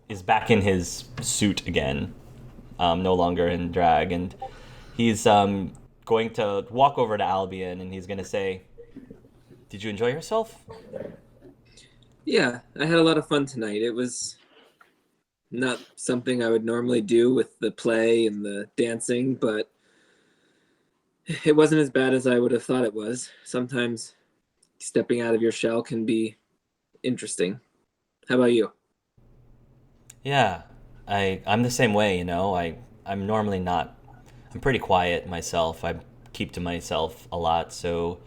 Speaker 1: is back in his suit again, no longer in drag, and he's going to walk over to Albion and he's gonna say, "Did you enjoy yourself?"
Speaker 4: Yeah, I had a lot of fun tonight. It was not something I would normally do with the play and the dancing, but it wasn't as bad as I would have thought it was. Sometimes stepping out of your shell can be interesting. How about you?
Speaker 1: Yeah, I'm the same way, you know. I'm normally not. I'm pretty quiet myself. I keep to myself a lot, so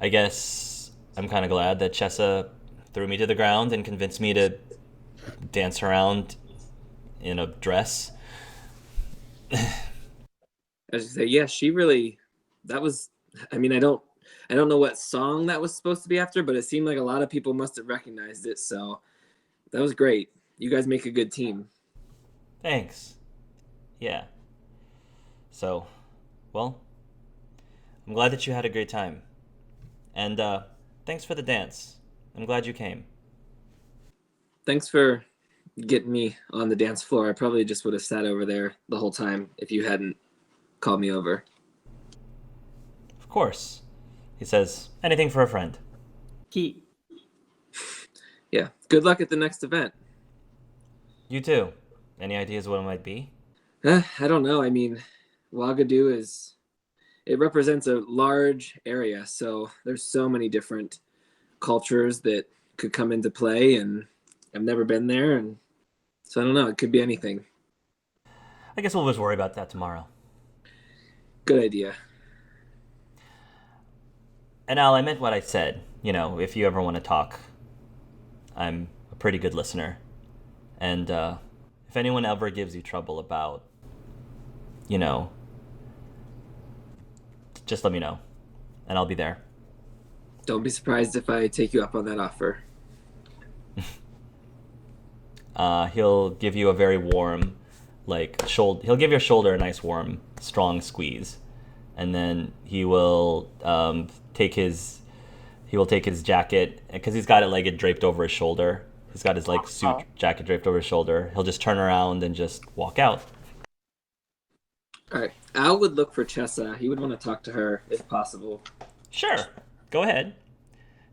Speaker 1: I guess I'm kind of glad that Chessa threw me to the ground and convinced me to dance around in a dress.
Speaker 4: I was gonna say, yeah, she really. That was. I mean, I don't know what song that was supposed to be after, but it seemed like a lot of people must have recognized it. So that was great. You guys make a good team.
Speaker 1: Thanks. Yeah. So, well, I'm glad that you had a great time. And thanks for the dance. I'm glad you came.
Speaker 4: Thanks for getting me on the dance floor. I probably just would have sat over there the whole time if you hadn't called me over.
Speaker 1: Of course. He says, anything for a friend.
Speaker 4: Yeah. Good luck at the next event.
Speaker 1: You too. Any ideas what it might be?
Speaker 4: I don't know. I mean, Wagadu it represents a large area, so there's so many different cultures that could come into play, and I've never been there, and so I don't know. It could be anything.
Speaker 1: I guess we'll just worry about that tomorrow.
Speaker 4: Good idea.
Speaker 1: And Al, I meant what I said. You know, if you ever want to talk, I'm a pretty good listener. And if anyone ever gives you trouble about, you know, just let me know, and I'll be there.
Speaker 4: Don't be surprised if I take you up on that offer.
Speaker 1: He'll give you a very warm, he'll give your shoulder a nice warm, strong squeeze, and then he will take his jacket, because he's got it draped over his shoulder. He's got his suit jacket draped over his shoulder. He'll just turn around and just walk out.
Speaker 4: All right. Al would look for Chessa. He would want to talk to her if possible.
Speaker 1: Sure. Go ahead.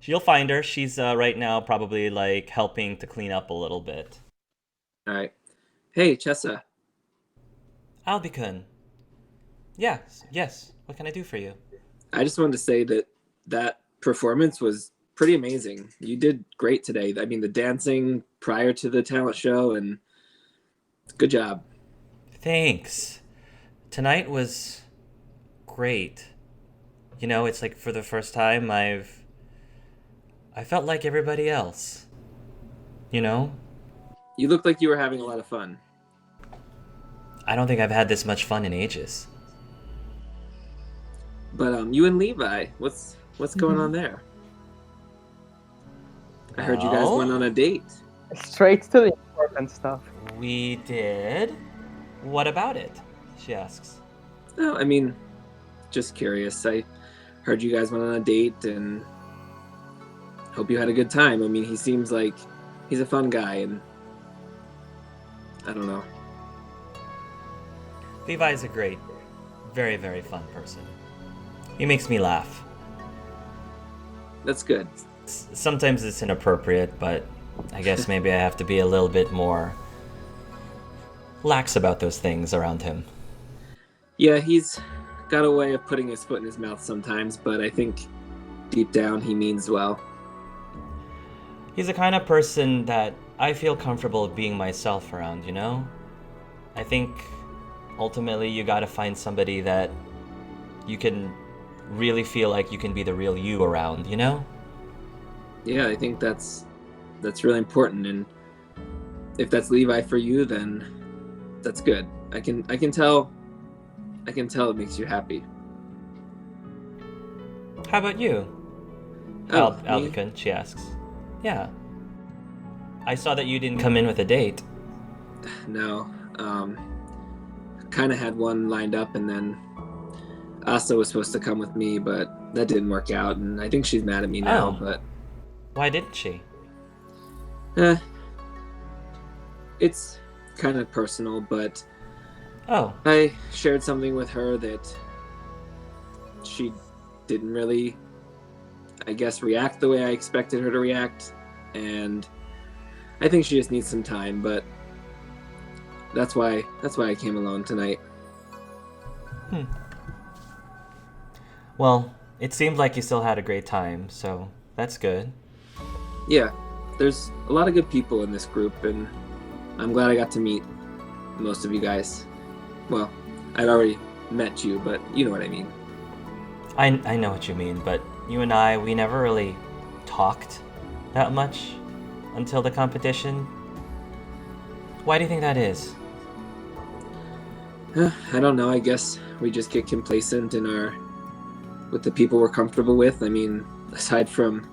Speaker 1: You'll find her. She's right now probably helping to clean up a little bit.
Speaker 4: All right. Hey, Chessa.
Speaker 1: Albicun. Yes. What can I do for you?
Speaker 4: I just wanted to say that performance was pretty amazing. You did great today. I mean, the dancing prior to the talent show, and good job.
Speaker 1: Thanks. Tonight was great. You know, it's for the first time I felt like everybody else. You know?
Speaker 4: You looked like you were having a lot of fun.
Speaker 1: I don't think I've had this much fun in ages.
Speaker 4: But you and Levi, what's going on there? I heard you guys went on a date.
Speaker 3: Straight to the important stuff.
Speaker 1: We did? What about it? She asks.
Speaker 4: No, I mean, just curious. I heard you guys went on a date and hope you had a good time. I mean, he seems like he's a fun guy, and I don't know.
Speaker 1: Levi's a great, very, very fun person. He makes me laugh.
Speaker 4: That's good.
Speaker 1: Sometimes it's inappropriate, but I guess maybe I have to be a little bit more lax about those things around him.
Speaker 4: Yeah, he's got a way of putting his foot in his mouth sometimes, but I think deep down he means well.
Speaker 1: He's the kind of person that I feel comfortable being myself around, you know? I think ultimately you gotta find somebody that you can really feel like you can be the real you around, you know?
Speaker 4: Yeah, I think that's really important, and if that's Levi for you, then that's good. I can tell I can tell it makes you happy.
Speaker 1: How about you?
Speaker 4: Oh, me?
Speaker 1: Albicon, she asks. Yeah. I saw that you didn't come in with a date.
Speaker 4: No. Kind of had one lined up, and then Asa was supposed to come with me, but that didn't work out, and I think she's mad at me now,
Speaker 1: Oh.
Speaker 4: but
Speaker 1: Why didn't she?
Speaker 4: it's kind of personal, but
Speaker 1: Oh.
Speaker 4: I shared something with her that she didn't really, I guess, react the way I expected her to react, and I think she just needs some time, but that's why I came alone tonight.
Speaker 1: Well, it seemed like you still had a great time, so that's good.
Speaker 4: Yeah, there's a lot of good people in this group, and I'm glad I got to meet most of you guys. Well, I'd already met you, but you know what I mean.
Speaker 1: I know what you mean, but you and we never really talked that much until the competition. Why do you think that is?
Speaker 4: I don't know, I guess we just get complacent with the people we're comfortable with. I mean, aside from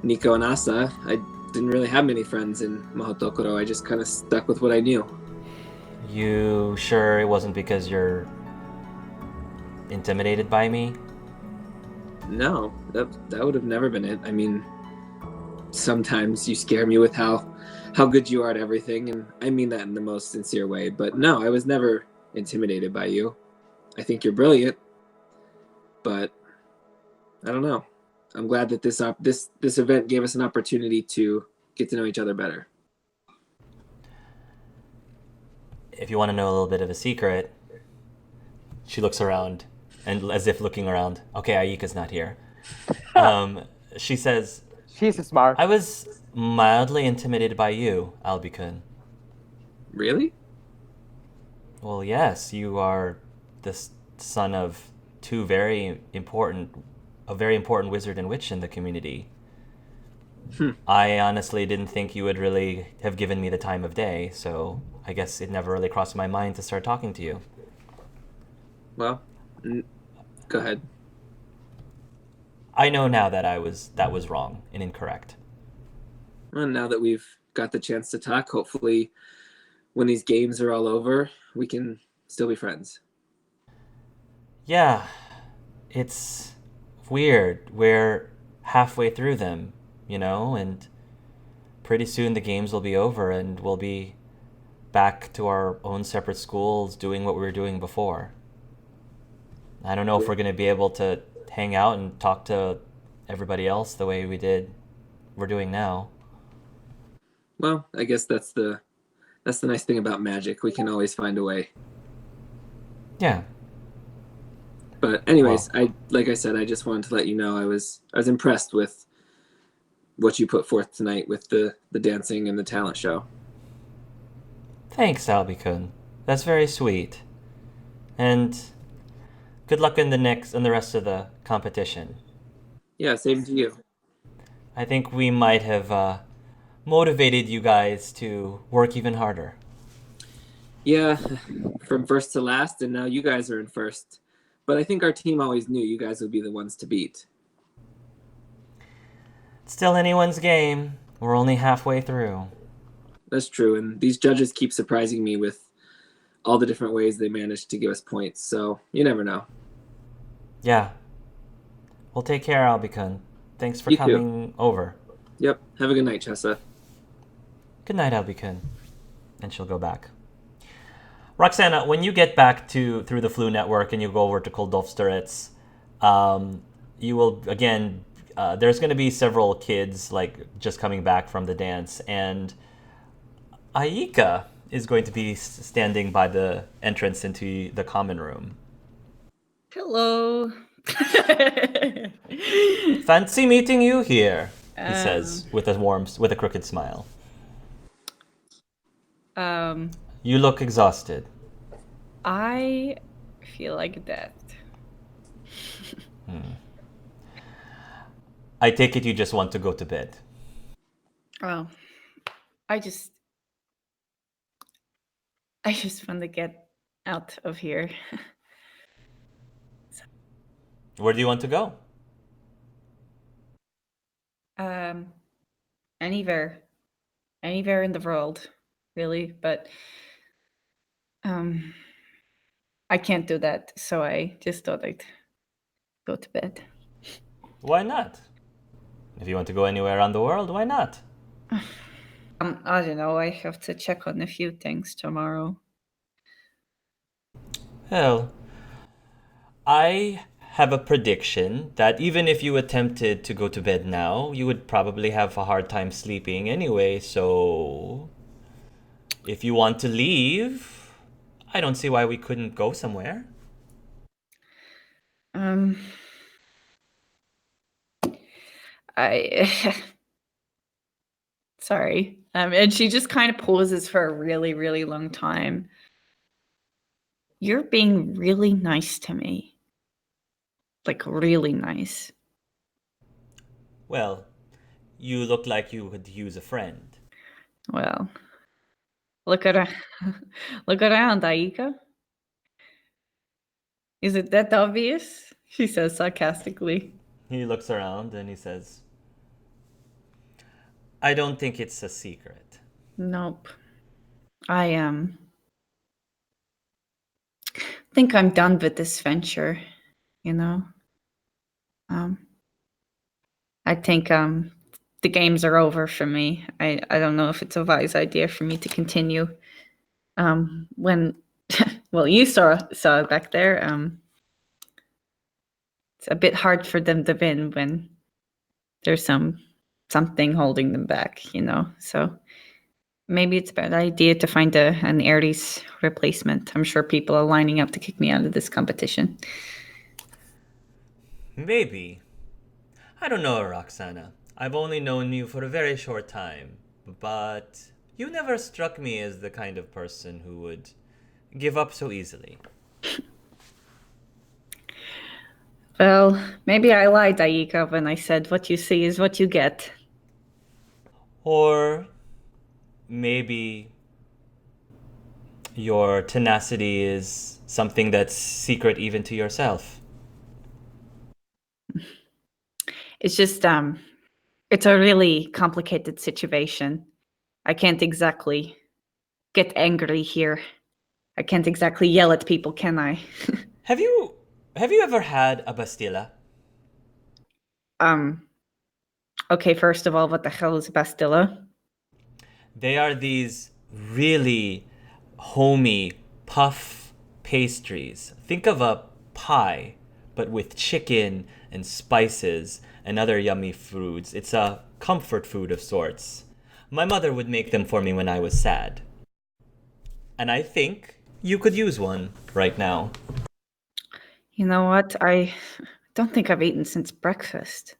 Speaker 4: Nico and Asa, I didn't really have many friends in Mahotokoro. I just kind of stuck with what I knew.
Speaker 1: You sure it wasn't because you're intimidated by me?
Speaker 4: No, that would have never been it. I mean, sometimes you scare me with how good you are at everything, and I mean that in the most sincere way. But no, I was never intimidated by you. I think you're brilliant, but I don't know. I'm glad that this event gave us an opportunity to get to know each other better.
Speaker 1: If you want to know a little bit of a secret, she looks around, and as if looking around, okay, Aika's not here. She says,
Speaker 3: She's smart.
Speaker 1: I was mildly intimidated by you, Albicon.
Speaker 4: Really?
Speaker 1: Well, yes, you are the son of a very important wizard and witch in the community. I honestly didn't think you would really have given me the time of day, so I guess it never really crossed my mind to start talking to you.
Speaker 4: Well, go ahead.
Speaker 1: I know now that that was wrong and incorrect.
Speaker 4: Well, now that we've got the chance to talk, hopefully when these games are all over, we can still be friends.
Speaker 1: Yeah, it's weird. We're halfway through them, and pretty soon the games will be over and we'll be back to our own separate schools doing what we were doing before. I don't know if we're going to be able to hang out and talk to everybody else the way we're doing now.
Speaker 4: Well, I guess that's the nice thing about magic. We can always find a way.
Speaker 1: Yeah.
Speaker 4: But anyways, like I said, I just wanted to let you know I was impressed with what you put forth tonight with the dancing and the talent show.
Speaker 1: Thanks, Albicon. That's very sweet. And good luck in the rest of the competition.
Speaker 4: Yeah, same to you.
Speaker 1: I think we might have motivated you guys to work even harder.
Speaker 4: Yeah, from first to last, and now you guys are in first. But I think our team always knew you guys would be the ones to beat.
Speaker 1: It's still anyone's game. We're only halfway through.
Speaker 4: That's true, and these judges keep surprising me with all the different ways they manage to give us points, so you never know.
Speaker 1: Yeah. Well, take care, Albicon. Thanks for
Speaker 4: You
Speaker 1: coming over.
Speaker 4: Yep, have a good night, Chessa.
Speaker 1: Good night, Albicon. And she'll go back. Roxana, when you get back through the Flu Network and you go over to Koldolfsteritz, you will, again, there's going to be several kids, just coming back from the dance, and Iike is going to be standing by the entrance into the common room.
Speaker 2: Hello.
Speaker 1: Fancy meeting you here, he says with a crooked smile. You look exhausted.
Speaker 2: I feel like death.
Speaker 1: I take it you just want to go to bed.
Speaker 2: Well, I just want to get out of here.
Speaker 1: Where do you want to go?
Speaker 2: Anywhere. Anywhere in the world, really. But I can't do that, so I just thought I'd go to bed.
Speaker 1: Why not? If you want to go anywhere around the world, why not?
Speaker 2: I don't know. I have to check on a few things tomorrow.
Speaker 1: Hell, I have a prediction that even if you attempted to go to bed now, you would probably have a hard time sleeping anyway, so if you want to leave, I don't see why we couldn't go somewhere.
Speaker 2: I sorry. And she just kind of pauses for a really, really long time. You're being really nice to me. Like really nice.
Speaker 1: Well, you look like you could use a friend.
Speaker 2: Well, look at look around, Iike. Is it that obvious? She says sarcastically.
Speaker 1: He looks around and he says, I don't think it's a secret.
Speaker 2: Nope. I think I'm done with this venture, you know. I think the games are over for me. I don't know if it's a wise idea for me to continue. When well, you saw it back there. It's a bit hard for them to win when there's something holding them back, you know. So maybe it's a bad idea to find an Aries replacement. I'm sure people are lining up to kick me out of this competition.
Speaker 1: Maybe. I don't know, Roxana. I've only known you for a very short time, but you never struck me as the kind of person who would give up so easily.
Speaker 2: Well, maybe I lied, Iike, when I said what you see is what you get.
Speaker 1: Or maybe your tenacity is something that's secret even to yourself.
Speaker 2: It's just it's a really complicated situation. I can't exactly get angry here. I can't exactly yell at people, can I?
Speaker 1: Have you ever had a Bastilla?
Speaker 2: Okay, first of all, what the hell is Bastilla?
Speaker 1: They are these really homey puff pastries. Think of a pie, but with chicken and spices and other yummy foods. It's a comfort food of sorts. My mother would make them for me when I was sad. And I think you could use one right now.
Speaker 2: You know what? I don't think I've eaten since breakfast.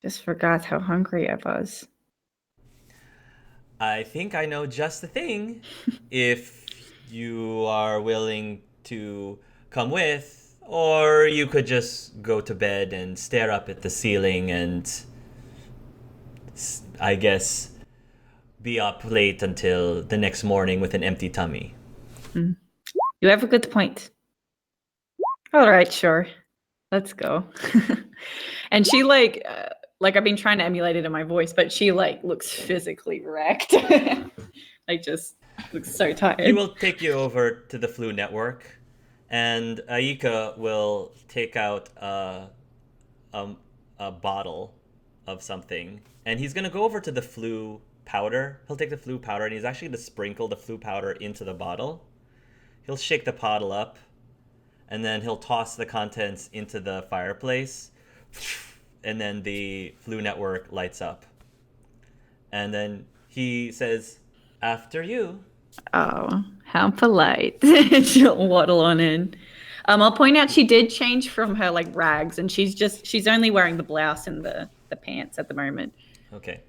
Speaker 2: Just forgot how hungry I was.
Speaker 1: I think I know just the thing. If you are willing to come with, or you could just go to bed and stare up at the ceiling and, I guess, be up late until the next morning with an empty tummy.
Speaker 2: You have a good point. All right, sure. Let's go. And she like I've been trying to emulate it in my voice, but she like looks physically wrecked. Like just looks so tired.
Speaker 1: He will take you over to the Flu Network, and Iike will take out a bottle of something, and he's gonna go over to the flu powder. He'll take the flu powder, and he's actually gonna sprinkle the flu powder into the bottle. He'll shake the bottle up, and then he'll toss the contents into the fireplace, and then the Flu Network lights up. And then he says, "After you."
Speaker 2: Oh, how polite. She'll waddle on in. I'll point out she did change from her like rags, and she's only wearing the blouse and the pants at the moment.
Speaker 1: Okay.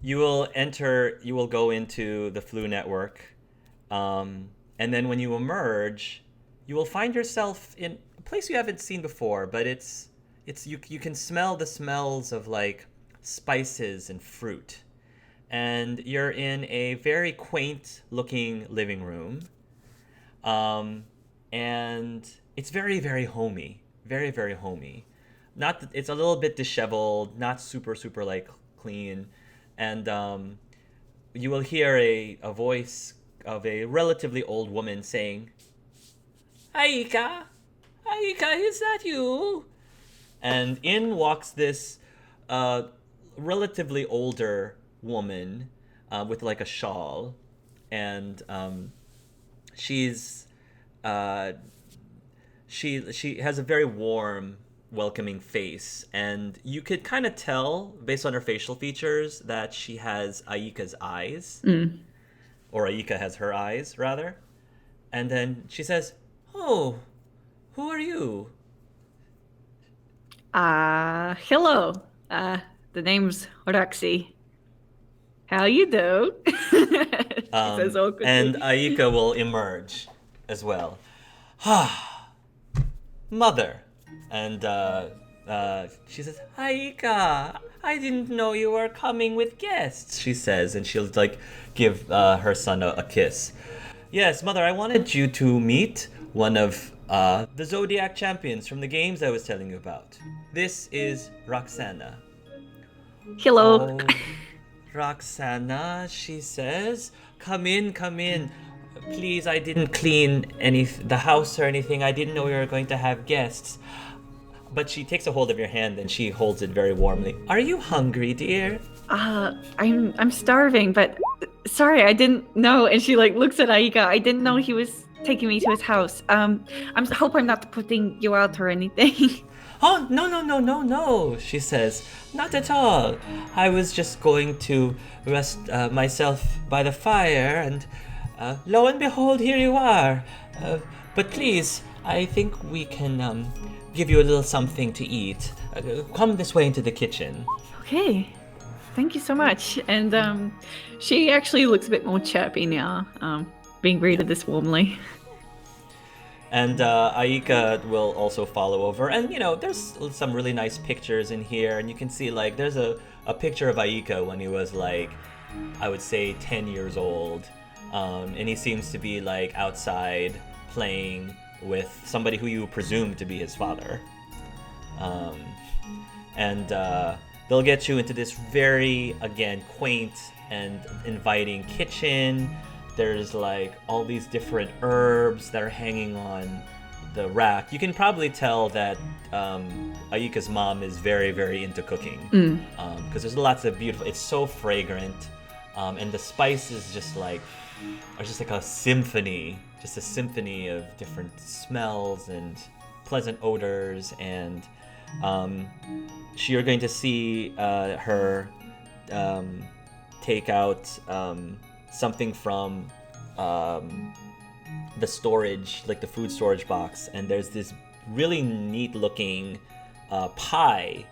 Speaker 1: You will go into the Flu Network, and then when you emerge, you will find yourself in a place you haven't seen before, but you can smell the smells of like spices and fruit. And you're in a very quaint looking living room. and it's very, very homey. Very, very homey. It's a little bit disheveled, not super, super like clean, and you will hear a voice of a relatively old woman saying, "Iike, Iike, is that you?" And in walks this relatively older woman with like a shawl, and she's she has a very warm, welcoming face, and you could kind of tell based on her facial features that she has Aika's eyes, or Iike has her eyes rather. And then she says, "Oh, who are you?"
Speaker 2: Hello. The name's Roxy. How you do? She says awkwardly.
Speaker 1: And Iike will emerge as well. Mother. And she says, "Iike, I didn't know you were coming with guests," she says, and she'll like give her son a kiss. "Yes, Mother, I wanted you to meet one of the Zodiac champions from the games I was telling you about. This is Roxana."
Speaker 2: Hello.
Speaker 1: "Oh, Roxana," she says, come in. Please, I didn't clean the house or anything. I didn't know we were going to have guests." But she takes a hold of your hand and she holds it very warmly. "Are you hungry, dear?"
Speaker 2: I'm starving, but sorry, I didn't know. And she like looks at Iike. I didn't know he was taking me to his house. Hope I'm not putting you out or anything.
Speaker 1: "Oh, no," she says. "Not at all. I was just going to rest myself by the fire, and lo and behold, here you are. But please, I think we can give you a little something to eat. Come this way into the kitchen."
Speaker 2: Okay. Thank you so much. And she actually looks a bit more chirpy now, being greeted this warmly.
Speaker 1: And Iike will also follow over. And, there's some really nice pictures in here. And you can see, like, there's a picture of Iike when he was, like, I would say 10 years old. And he seems to be, like, outside playing with somebody who you presume to be his father. And they'll get you into this very, again, quaint and inviting kitchen. There's like all these different herbs that are hanging on the rack. You can probably tell that Aika's mom is very, very into cooking, because there's lots of beautiful. It's so fragrant, and the spices are just like a symphony of different smells and pleasant odors. And you're going to see her take out something from the storage, like the food storage box, and there's this really neat looking pie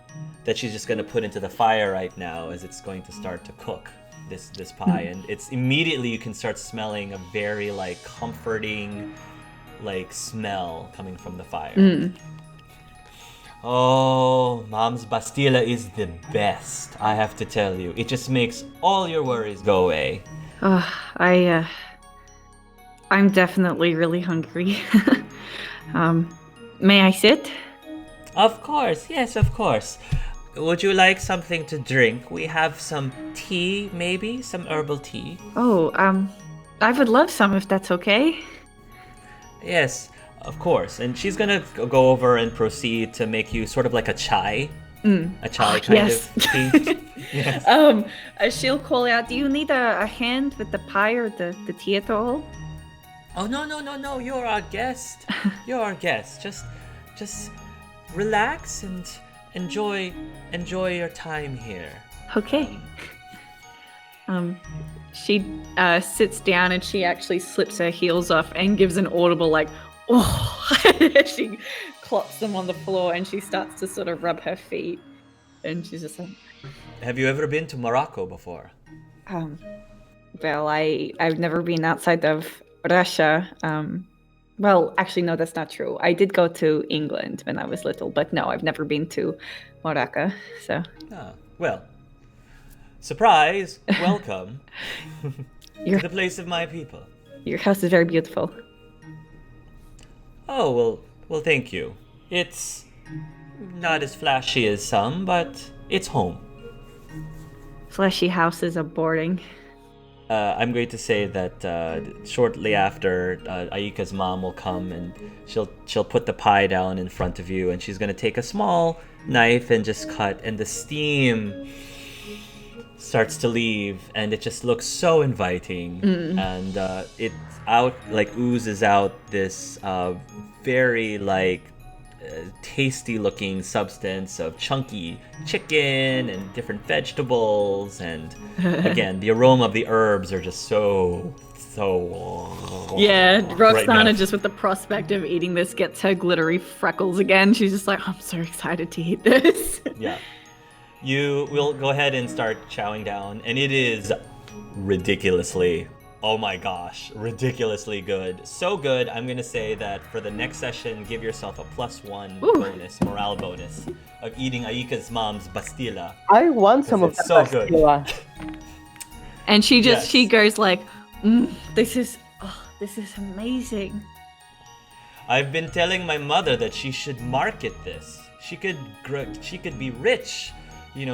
Speaker 1: that she's just going to put into the fire right now as it's going to start to cook this pie. And it's immediately you can start smelling a very like comforting like smell coming from the fire. Oh, Mom's Bastilla is the best, I have to tell you. It just makes all your worries go away.
Speaker 2: I'm definitely really hungry. May I sit?
Speaker 1: Of course, yes, of course. Would you like something to drink? We have some tea, maybe? Some herbal tea?
Speaker 2: Oh, I would love some if that's okay.
Speaker 1: Yes, of course. And she's gonna go over and proceed to make you sort of like a chai. A chai kind of tea. Yes.
Speaker 2: She'll call out, "Do you need a hand with the pie or the tea at all?"
Speaker 1: "Oh, no. You're our guest. You're our guest. Just relax and enjoy your time here."
Speaker 2: Okay. She sits down and she actually slips her heels off and gives an audible like, "Oh!" She clops them on the floor and she starts to sort of rub her feet. And she's just like,
Speaker 1: "Have you ever been to Morocco before?"
Speaker 2: Well, I've never been outside of Russia. Well, actually, no, that's not true. I did go to England when I was little, but no, I've never been to Morocco. So.
Speaker 1: Ah, well, surprise! Welcome to the place of my people.
Speaker 2: Your house is very beautiful.
Speaker 1: Oh, well, thank you. It's not as flashy as some, but it's home.
Speaker 2: Fleshy houses are boring.
Speaker 1: I'm going to say that shortly after, Aika's mom will come and she'll put the pie down in front of you, and she's gonna take a small knife and just cut, and the steam starts to leave, and it just looks so inviting, and it oozes out this very tasty looking substance of chunky chicken and different vegetables, and again the aroma of the herbs are just so
Speaker 2: Yeah, Roxana,
Speaker 1: right now.
Speaker 2: just with the prospect of eating this, gets her glittery freckles again. She's just like, I'm so excited to eat this.
Speaker 1: Yeah. You will go ahead and start chowing down, and it is ridiculously, oh my gosh, ridiculously good. So good, I'm going to say that for the next session, give yourself a +1
Speaker 2: Ooh.
Speaker 1: bonus, morale bonus, of eating Aika's mom's pastilla.
Speaker 3: I want some of
Speaker 1: It's
Speaker 3: that
Speaker 1: so good.
Speaker 3: pastilla.
Speaker 2: And she
Speaker 1: Yes.
Speaker 2: goes like, this is amazing.
Speaker 1: I've been telling my mother that she should market this. She could be rich,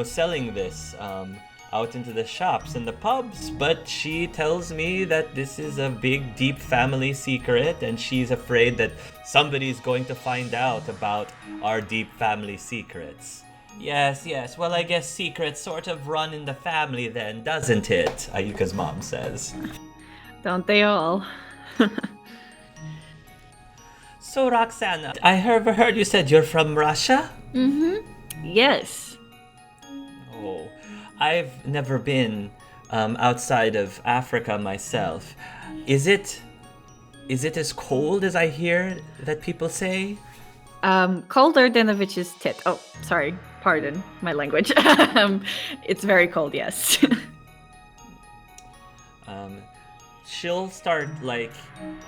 Speaker 1: selling this out into the shops and the pubs, but she tells me that this is a big, deep family secret, and she's afraid that somebody's going to find out about our deep family secrets. Yes, well, I guess secrets sort of run in the family then, doesn't it? Ayuka's mom says.
Speaker 2: Don't they all?
Speaker 1: So, Roxana, I heard you said you're from Russia?
Speaker 2: Yes.
Speaker 1: Oh, I've never been outside of Africa myself. Is it as cold as I hear that people say?
Speaker 2: Colder than a witch's tit. Oh, sorry. Pardon my language. It's very cold, yes.
Speaker 1: She'll start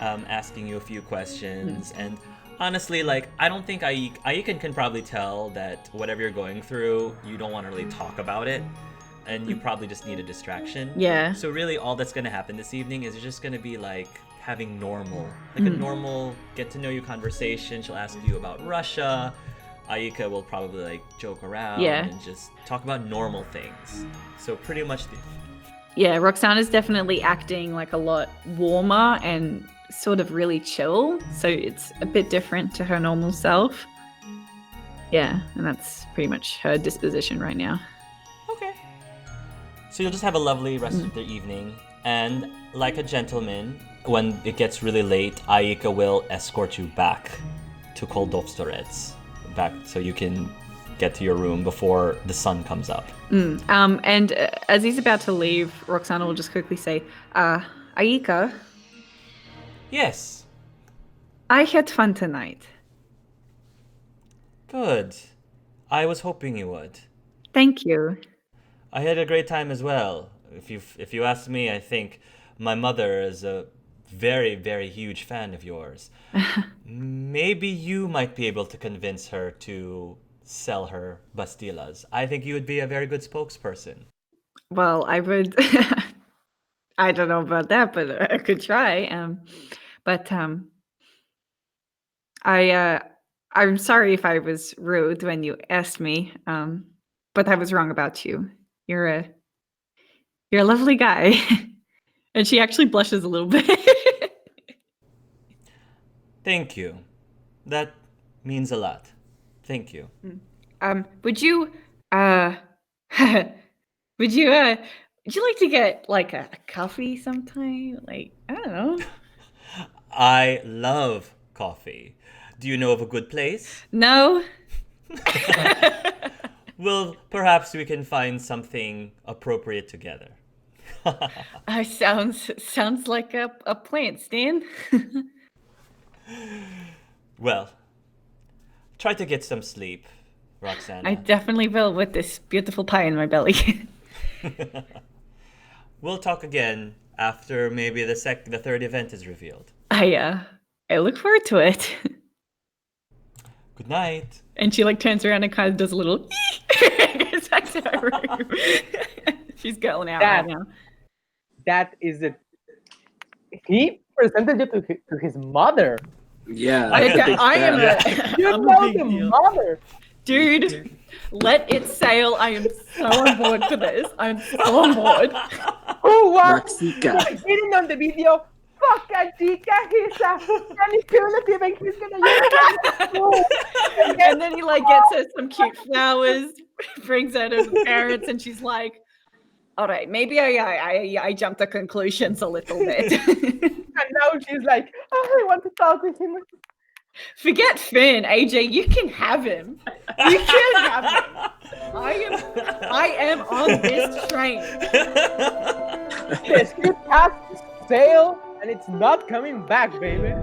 Speaker 1: asking you a few questions, and honestly, I don't think Iike can probably tell that whatever you're going through, you don't want to really talk about it, and you probably just need a distraction.
Speaker 2: Yeah.
Speaker 1: So really, all that's going to happen this evening is just going to be having a normal get to know you conversation. She'll ask you about Russia. Iike will probably joke around and just talk about normal things. So pretty much
Speaker 2: Yeah, Roxana's definitely acting a lot warmer and sort of really chill, so it's a bit different to her normal self. Yeah, and that's pretty much her disposition right now.
Speaker 1: Okay. So you'll just have a lovely rest of the evening, and like a gentleman, when it gets really late, Iike will escort you back to Koldovstorets, back so you can get to your room before the sun comes up.
Speaker 2: And as he's about to leave, Roxana will just quickly say, Iike,
Speaker 1: Yes.
Speaker 2: I had fun tonight.
Speaker 1: Good. I was hoping you would.
Speaker 2: Thank you.
Speaker 1: I had a great time as well. If you ask me, I think my mother is a very, very huge fan of yours. Maybe you might be able to convince her to sell her pastillas. I think you would be a very good spokesperson.
Speaker 2: Well, I would. I don't know about that, but I could try. I'm sorry if I was rude when you asked me. But I was wrong about you. You're a lovely guy. And she actually blushes a little bit.
Speaker 1: Thank you. That means a lot. Thank you.
Speaker 2: Would you would you like to get a coffee sometime? I don't know.
Speaker 1: I love coffee. Do you know of a good place?
Speaker 2: No.
Speaker 1: Well, perhaps we can find something appropriate together.
Speaker 2: Sounds like a plan, Stan.
Speaker 1: Well, try to get some sleep, Roxana.
Speaker 2: I definitely will with this beautiful pie in my belly.
Speaker 1: We'll talk again after maybe the third event is revealed.
Speaker 2: I look forward to it.
Speaker 1: Good night.
Speaker 2: And she turns around and kind of does a little goes back to her room. She's going out right now.
Speaker 3: That is it. He presented you to his mother.
Speaker 4: Yeah.
Speaker 2: I
Speaker 4: that's a big
Speaker 2: am
Speaker 4: fan.
Speaker 3: You
Speaker 2: I'm a
Speaker 3: know
Speaker 2: big
Speaker 3: the
Speaker 2: deal.
Speaker 3: mother.
Speaker 2: Dude, let it sail. I am so on board for this. I'm so on board.
Speaker 3: Who was
Speaker 4: Maxika.
Speaker 3: hitting on the video? Fuck Iike, he's a manipulative and he's gonna use it.
Speaker 2: And then he like gets her some cute flowers, brings her to the parents, and she's like, all right, maybe I jumped to conclusions a little bit.
Speaker 3: And now she's like, oh, I want to talk with him.
Speaker 2: Forget Finn, AJ, you can have him. You can have him. I am on this train.
Speaker 3: The ship has sailed and it's not coming back, baby.